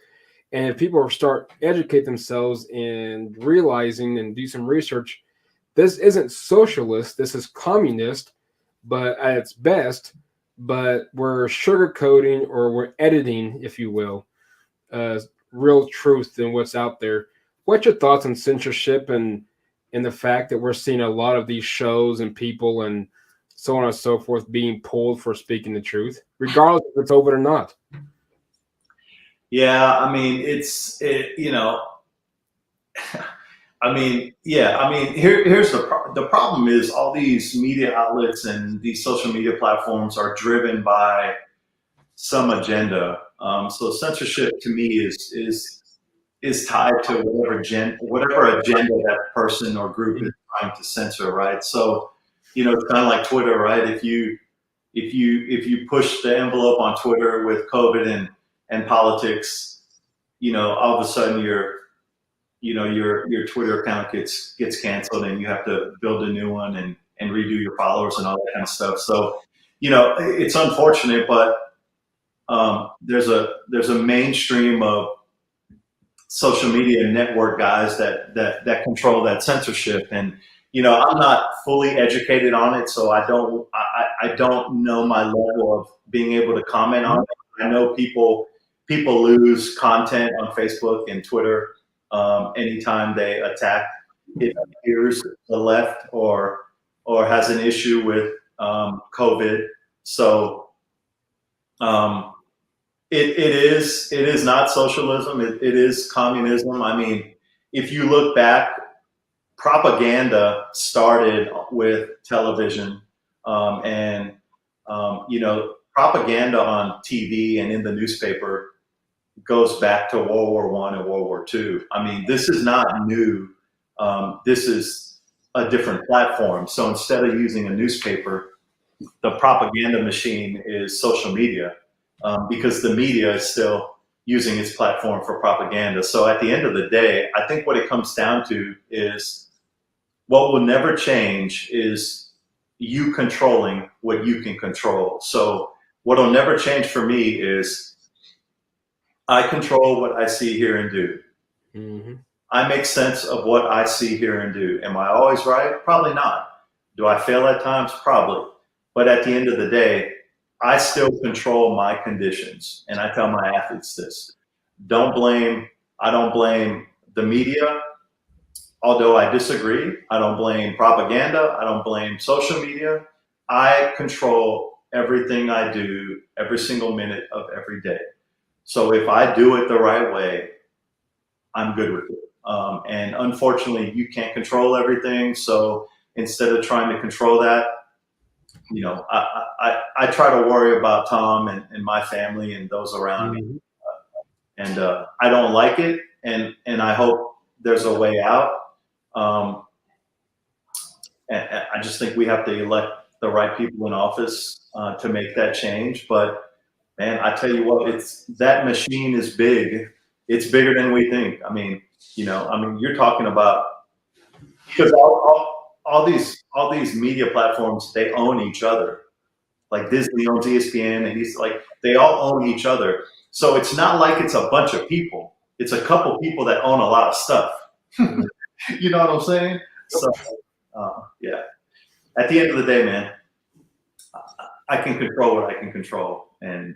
And if people start educate themselves and realizing and do some research, this isn't socialist, this is communist, but at its best, but we're sugarcoating or we're editing, if you will, uh, real truth than what's out there. What's your thoughts on censorship and the fact that we're seeing a lot of these shows and people and so on and so forth being pulled for speaking the truth, regardless if it's over or not? Yeah, I mean, I mean, yeah, I mean, here's the problem is all these media outlets and these social media platforms are driven by some agenda. So censorship to me is tied to whatever agenda that person or group is trying to censor, right? So, it's kind of like Twitter, right? If you push the envelope on Twitter with COVID and politics, all of a sudden your Twitter account gets canceled and you have to build a new one and redo your followers and all that kind of stuff. So, it's unfortunate, but there's a mainstream of social media network guys that control that censorship, and I'm not fully educated on it, so I don't know my level of being able to comment on it. I know people lose content on Facebook and Twitter anytime they attack, it appears, the left or has an issue with COVID. So um, it is not socialism. It is communism. I mean, if you look back, propaganda started with television, and propaganda on TV and in the newspaper goes back to World War One and World War Two. I mean, this is not new. This is a different platform. So instead of using a newspaper, the propaganda machine is social media, because the media is still using its platform for propaganda. So at the end of the day, I think what it comes down to is what will never change is you controlling what you can control. So what will never change for me is I control what I see, hear, and do. Mm-hmm. I make sense of what I see, hear, and do. Am I always right? Probably not. Do I fail at times? Probably. But at the end of the day, I still control my conditions. And I tell my athletes this. I don't blame the media, although I disagree. I don't blame propaganda. I don't blame social media. I control everything I do every single minute of every day. So if I do it the right way, I'm good with it. And unfortunately, you can't control everything. So instead of trying to control that, I try to worry about Tom and my family and those around me. Mm-hmm. And I don't like it, and I hope there's a way out. Um, and I just think we have to elect the right people in office to make that change. But man, I tell you what, that machine is big. It's bigger than we think. I mean, you're talking about, because all these media platforms, they own each other. Like Disney owns ESPN, and they all own each other. So it's not like it's a bunch of people. It's a couple people that own a lot of stuff. You know what I'm saying? So yeah. At the end of the day, man, I can control what I can control, and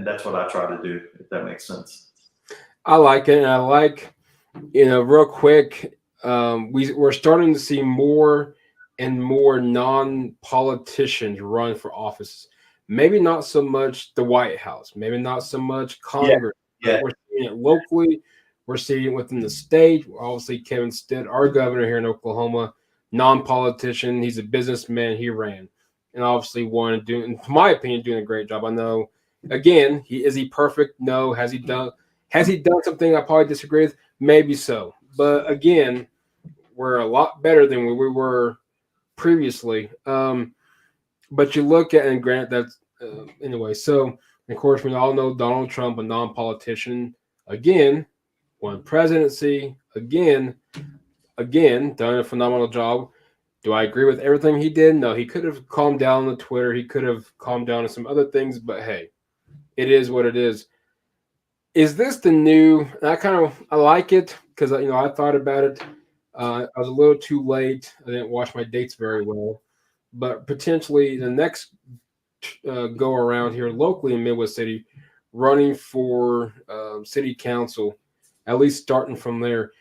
that's what I try to do. If that makes sense. I like it, and I like, real quick. We're starting to see more and more non-politicians run for office. Maybe not so much the White House, maybe not so much Yeah, Congress, but yeah, we're seeing it locally. We're seeing it within the state. Obviously, Kevin Stitt, our governor here in Oklahoma, non-politician. He's a businessman. He ran, and obviously won. And doing, in my opinion, doing a great job. I know. Again, is he perfect? No. Has he done something I probably disagree with? Maybe so. But again, we're a lot better than we were previously. But you look at, and granted, that's anyway. So, of course, we all know Donald Trump, a non politician, again, won presidency, again, again, done a phenomenal job. Do I agree with everything he did? No, he could have calmed down on the Twitter. He could have calmed down on some other things, but hey, it is what it is. Is this the new? I like it because I thought about it. I was a little too late. I didn't watch my dates very well, but potentially the next go around here locally in Midwest City, running for city council, at least starting from there.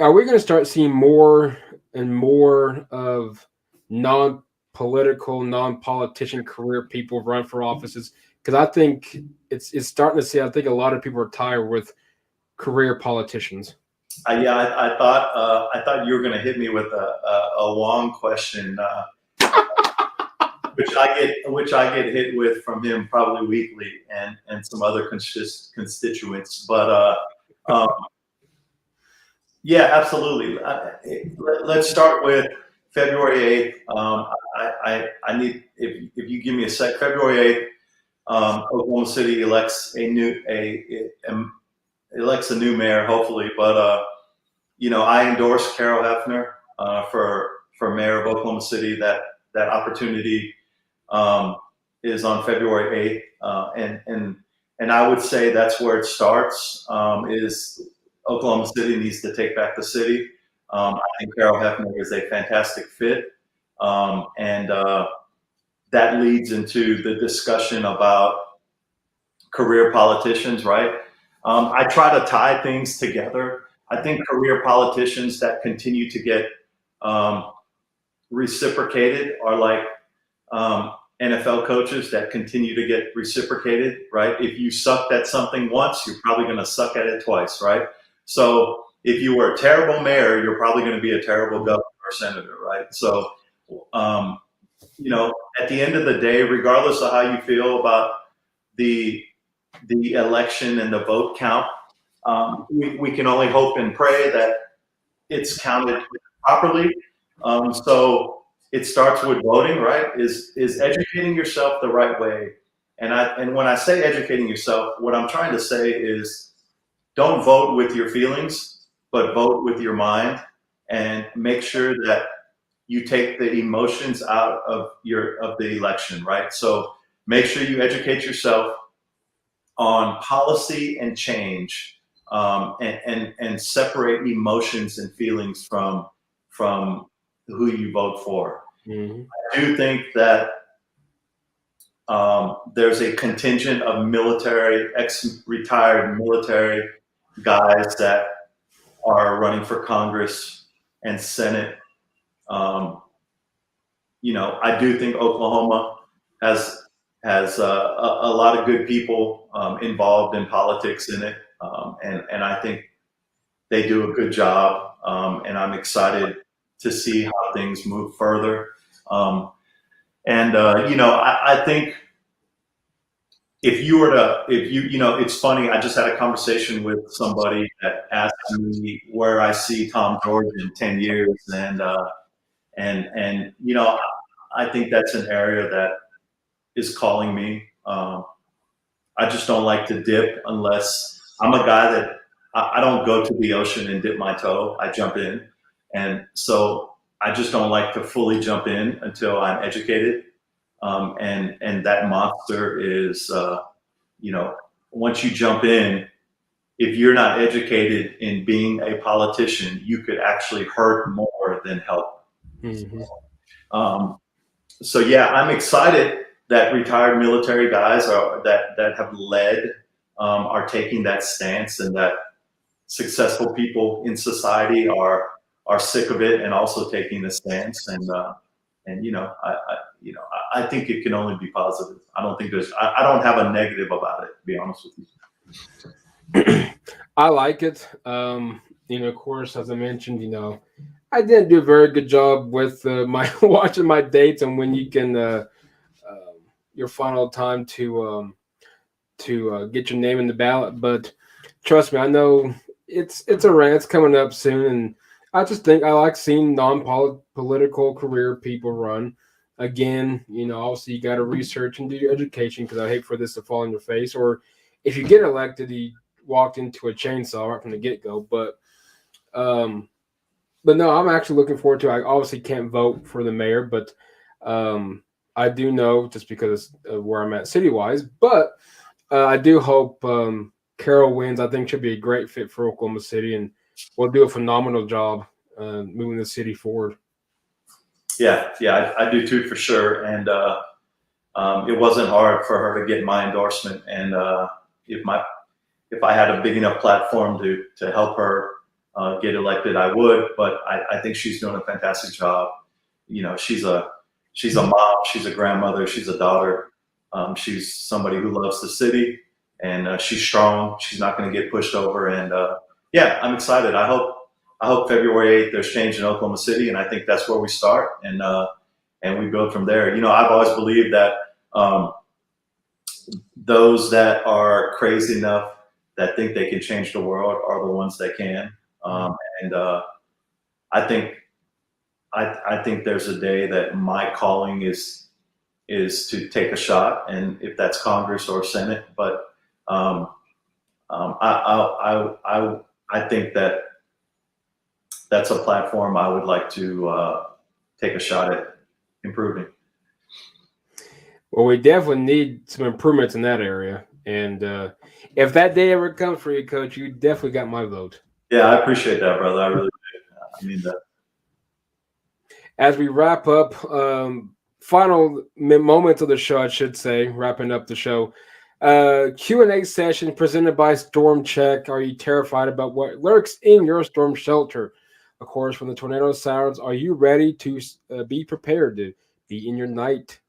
Are we going to start seeing more and more of non-political, non-politician career people run for offices? Because I think it's starting to see. I think a lot of people are tired with career politicians. Yeah, I thought you were going to hit me with a long question, which I get hit with from him probably weekly, and some other constituents. But um, yeah, absolutely. Let's start with February 8th. I need, if you give me a sec. February 8th, Oklahoma City elects a new mayor, hopefully. But I endorse Carol Hefner for mayor of Oklahoma City. That opportunity um, is on February 8th, and I would say that's where it starts. Is Oklahoma City needs to take back the city. I think Carol Hefner is a fantastic fit, and that leads into the discussion about career politicians, right? I try to tie things together. I think career politicians that continue to get um, reciprocated are like NFL coaches that continue to get reciprocated, right? If you sucked at something once, you're probably going to suck at it twice, right? So if you were a terrible mayor, you're probably going to be a terrible governor or senator, right? So, um, at the end of the day, regardless of how you feel about the the election and the vote count, we can only hope and pray that it's counted properly. So it starts with voting, right? Is educating yourself the right way. And when I say educating yourself, what I'm trying to say is don't vote with your feelings, but vote with your mind, and make sure that you take the emotions out of the election, right? So make sure you educate yourself on policy and change, and separate emotions and feelings from who you vote for. Mm-hmm. I do think that there's a contingent of ex-retired military guys that are running for Congress and Senate. Um, I do think Oklahoma has a lot of good people involved in politics in it, and I think they do a good job, and I'm excited to see how things move further. And I think it's funny. I just had a conversation with somebody that asked me where I see Tom George in 10 years, and I think that's an area that is calling me. I just don't like to dip unless I'm a guy that I don't go to the ocean and dip my toe. I jump in. And so I just don't like to fully jump in until I'm educated. And that monster is, once you jump in, if you're not educated in being a politician, you could actually hurt more than help. Mm-hmm. Um, so yeah, I'm excited that retired military guys that have led are taking that stance, and that successful people in society are sick of it and also taking the stance. And I think it can only be positive. I don't think I don't have a negative about it, to be honest with you. I like it. Of course, as I mentioned, I didn't do a very good job with my watching my dates and when you can your final time to get your name in the ballot. But trust me, I know it's a rant. It's coming up soon, and I just think I like seeing non-political career people run. Again, obviously you got to research and do your education because I hate for this to fall in your face. Or if you get elected, you walked into a chainsaw right from the get go. Um, But no, I'm actually looking forward to. I obviously can't vote for the mayor, but I do know just because of where I'm at city wise. But I do hope Carol wins. I think she'll be a great fit for Oklahoma City, and will do a phenomenal job moving the city forward. Yeah, I do too for sure. And it wasn't hard for her to get my endorsement. And if my if I had a big enough platform to help her get elected, I would. But I think she's doing a fantastic job. You know, she's a mom, she's a grandmother, she's a daughter. She's somebody who loves the city, and she's strong. She's not going to get pushed over. And yeah, I'm excited. I hope February 8th there's change in Oklahoma City, and I think that's where we start, and we build from there. You know, I've always believed that um, those that are crazy enough that think they can change the world are the ones that can. And I think I think there's a day that my calling is to take a shot, and if that's Congress or Senate. But um, I think that that's a platform I would like to take a shot at improving. Well, we definitely need some improvements in that area, and if that day ever comes for you, Coach, you definitely got my vote. Yeah, I appreciate that, brother. I really do. I mean that. As we wrap up, final moments of the show, I should say, wrapping up the show. Q&A session presented by Storm Check. Are you terrified about what lurks in your storm shelter? Of course, when the tornado sounds, are you ready to be prepared to be in your night,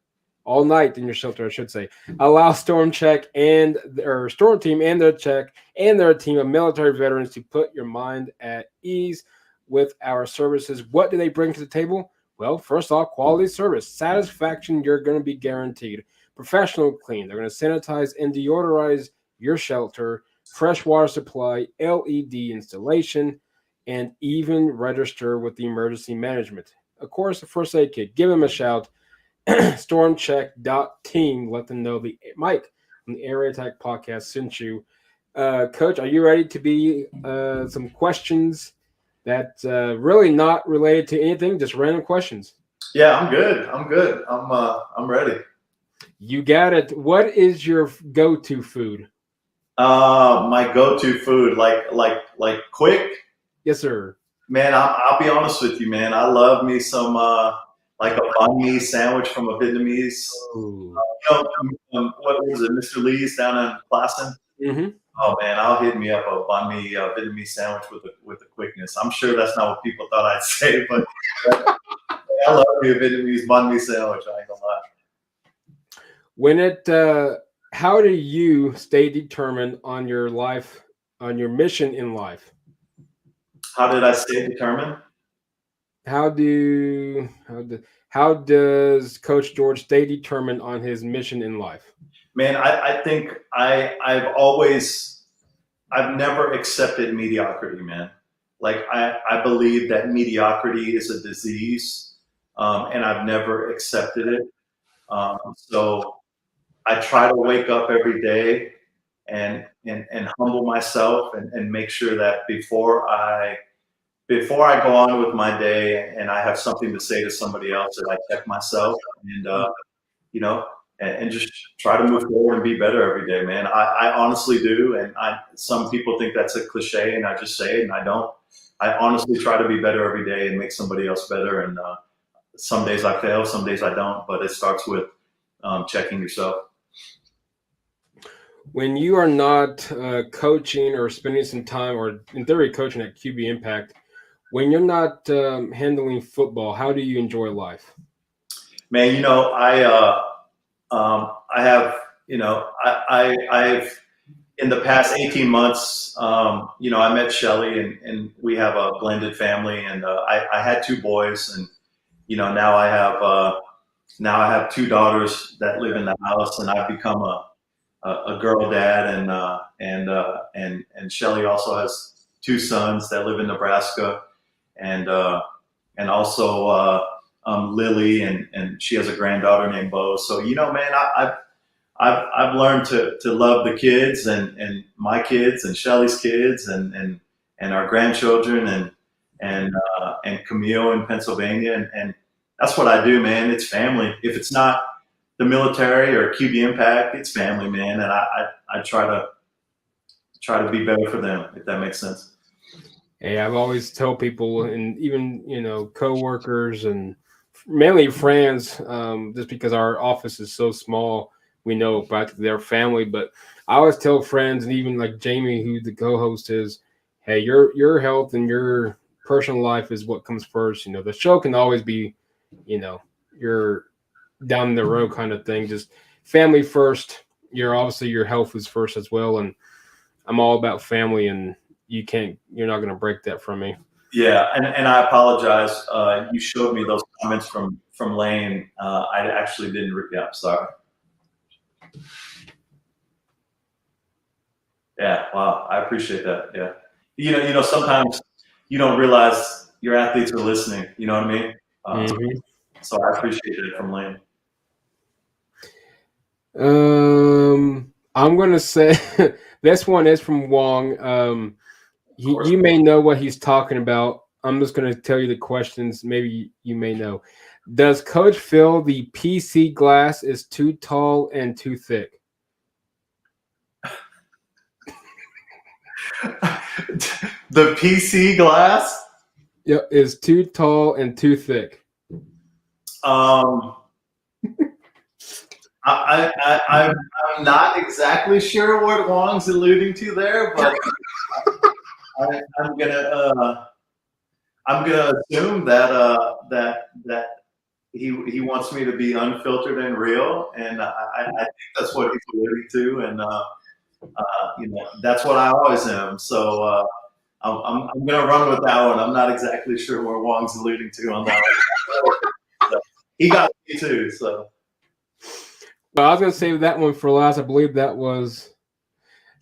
all night in your shelter, I should say? Allow Storm Check and their Storm Team and their check and their team of military veterans to put your mind at ease with our services. What do they bring to the table? Well, first off, quality service, satisfaction you're going to be guaranteed. Professional clean. They're going to sanitize and deodorize your shelter, fresh water supply, LED installation, and even register with the emergency management. Of course, the first aid kit. Give them a shout. Stormcheck.team. Let them know the Mike from the Area Attack Podcast sent you. Coach, are you ready to be some questions that really not related to anything, just random questions? Yeah, I'm good. I'm good. I'm ready. You got it. What is your go-to food? My go-to food, like quick. Yes, sir. Man, I'll be honest with you, man. I love me some like a banh mi sandwich from a Vietnamese. Oh. You know, what was it, Mr. Lee's down in Plassen? Mm-hmm. Oh man, I'll hit me up a banh mi Vietnamese sandwich with the quickness. I'm sure that's not what people thought I'd say, but I love me a Vietnamese banh mi sandwich. I ain't gonna lie. How do you stay determined on your life, on your mission in life? How did I stay determined? How do how do how does Coach George stay determined on his mission in life? Man, I think I've never accepted mediocrity, man. Like I believe that mediocrity is a disease, and I've never accepted it. So I try to wake up every day and humble myself and make sure that before I go on with my day and I have something to say to somebody else, that I check myself and you know and just try to move forward and be better every day, man. I honestly do, and some people think that's a cliche, and I just say it, and I don't. I honestly try to be better every day and make somebody else better. And some days I fail, some days I don't, but it starts with checking yourself. When you are not coaching or spending some time, or in theory, coaching at QB Impact, when you're not handling football, how do you enjoy life? Man, I have, I've in the past 18 months, I met Shelly, and we have a blended family, and I had two boys, and now I have two daughters that live in the house, and I've become a girl dad, and Shelly also has two sons that live in Nebraska, and also Lily, and she has a granddaughter named Bo. So man, I've learned to love the kids, and my kids and Shelly's kids, and our grandchildren, and Camille in Pennsylvania, and that's what I do, man. It's family. If it's not the military or QB Impact, it's family, man. And I try to be better for them, if that makes sense. Hey, I've always tell people, and even coworkers and mainly friends, just because our office is so small, we know practically their family. But I always tell friends, and even like Jamie, who the co-host is, hey, your health and your personal life is what comes first. The show can always be, your down the road kind of thing. Just family first. Obviously your health is first as well, and I'm all about family, and you're not going to break that from me. Yeah, and I apologize. You showed me those comments from Lane. I actually didn't. Yeah, sorry. Yeah, wow. I appreciate that. Yeah, sometimes you don't realize your athletes are listening. You know what I mean? So I appreciate it from Lane. I'm gonna say this one is from Wong. You may know what he's talking about. I'm just gonna tell you the questions. Maybe you may know. Does Coach feel the PC glass is too tall and too thick? The PC glass? Yep, is too tall and too thick. I'm not exactly sure what Wong's alluding to there, but I'm gonna assume that he wants me to be unfiltered and real, and I think that's what he's alluding to, and that's what I always am. So I'm gonna run with that one. I'm not exactly sure where Wong's alluding to on that one. So, he got me too. So. Well, I was gonna save that one for last. I believe that was.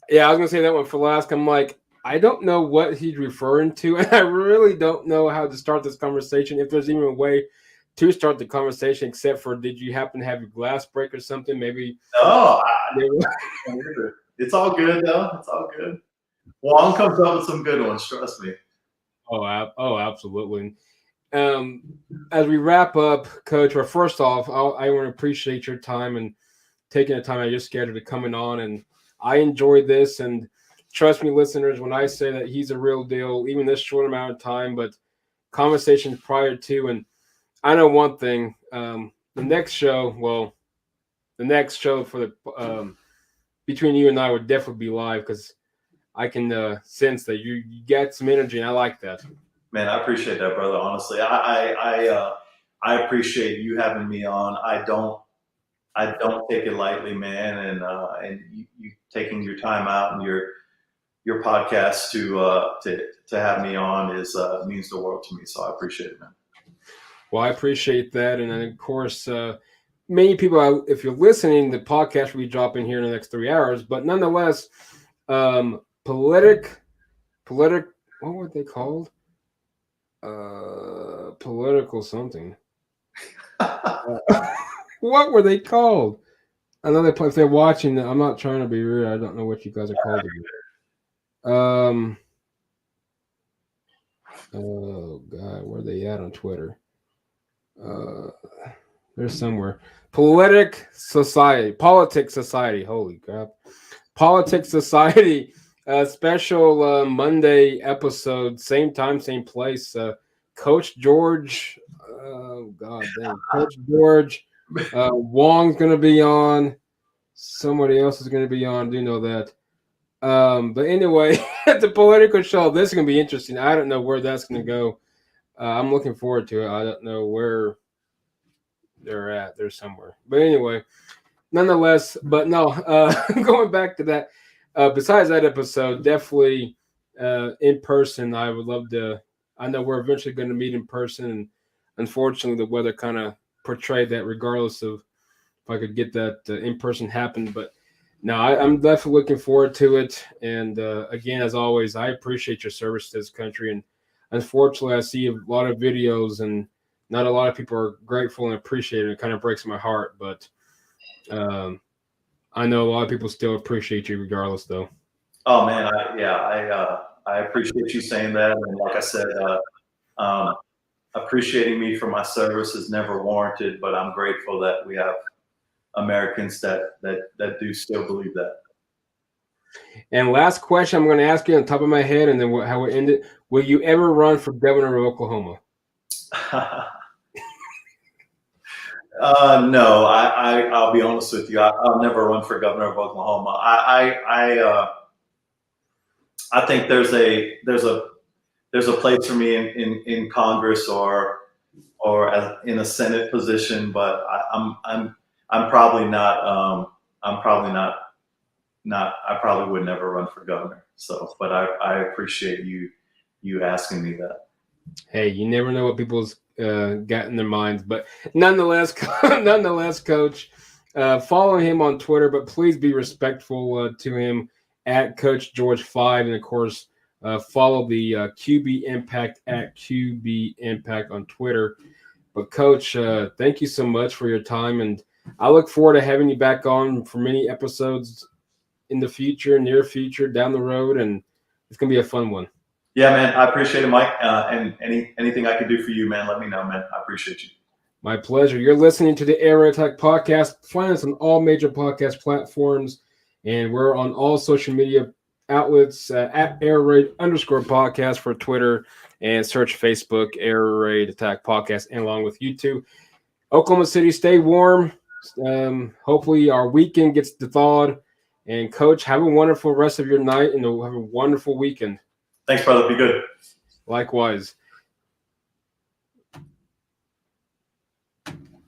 Yeah, I was gonna say that one for last. I'm like, I don't know what he's referring to, and I really don't know how to start this conversation. If there's even a way to start the conversation, except for, did you happen to have your glass break or something? Maybe. No, it's all good though. It's all good. Wong comes up with some good ones. Trust me. Oh, absolutely. As we wrap up, Coach, well, first off, I want to appreciate your time and taking the time out of your schedule to coming on. And I enjoyed this. And trust me, listeners, when I say that he's a real deal, even this short amount of time, but conversations prior to. And I know one thing, the next show for the between you and I would definitely be live, because I can sense that you get some energy, and I like that. Man, I appreciate that, brother. Honestly, I appreciate you having me on. I don't take it lightly, man, and you taking your time out and your podcast to have me on means the world to me. So I appreciate it, man. Well, I appreciate that, and of course, many people, if you're listening, the podcast will be dropping here in the next 3 hours. But nonetheless, politic, what were they called? Political something. What were they called? I know if they're watching, I'm not trying to be rude. I don't know what you guys are called. Oh God, where are they at on Twitter? They're somewhere. Politics Society. Holy crap! Politics Society. Special Monday episode. Same time, same place. Coach George. Oh God, damn. Coach George. Wong's gonna be on. Somebody else is gonna be on. Do you know that? But anyway, the political show. This is gonna be interesting. I don't know where that's gonna go. I'm looking forward to it. I don't know where they're at. They're somewhere. But anyway, nonetheless, but no, going back to that, besides that episode, definitely in person, I would love to. I know we're eventually going to meet in person, and unfortunately, the weather kind of portrayed that, regardless of if I could get that in person happen. But no, I'm definitely looking forward to it. And again, as always, I appreciate your service to this country. And unfortunately, I see a lot of videos, and not a lot of people are grateful and appreciate it. It kind of breaks my heart, but I know a lot of people still appreciate you regardless, though. Oh man, I appreciate you saying that. And like I said, Appreciating me for my service is never warranted, but I'm grateful that we have Americans that do still believe that. And last question I'm going to ask you on top of my head, and then how we end it. Will you ever run for governor of Oklahoma? No, I'll be honest with you. I'll never run for governor of Oklahoma. I think there's a place for me in Congress or in a Senate position, but I'm probably not. I'm probably not. I probably would never run for governor. So, but I appreciate you asking me that. Hey, you never know what people's got in their minds, but nonetheless, nonetheless, Coach, follow him on Twitter, but please be respectful to him at Coach George 5, and of course, follow the QB Impact at QB Impact on Twitter. But Coach, thank you so much for your time, and I look forward to having you back on for many episodes in the future, near future, down the road, and it's gonna be a fun one. Yeah, man, I appreciate it, Mike. And anything I can do for you, man, let me know, man. I appreciate you. My pleasure. You're listening to the Air Raid Attack podcast. Find us on all major podcast platforms, and we're on all social media outlets at Air Raid _podcast for Twitter, and search Facebook Air Raid Attack podcast, and along with YouTube. Oklahoma City, stay warm. Hopefully our weekend gets thawed. And Coach, have a wonderful rest of your night, and have a wonderful weekend. Thanks, brother. Be good. Likewise.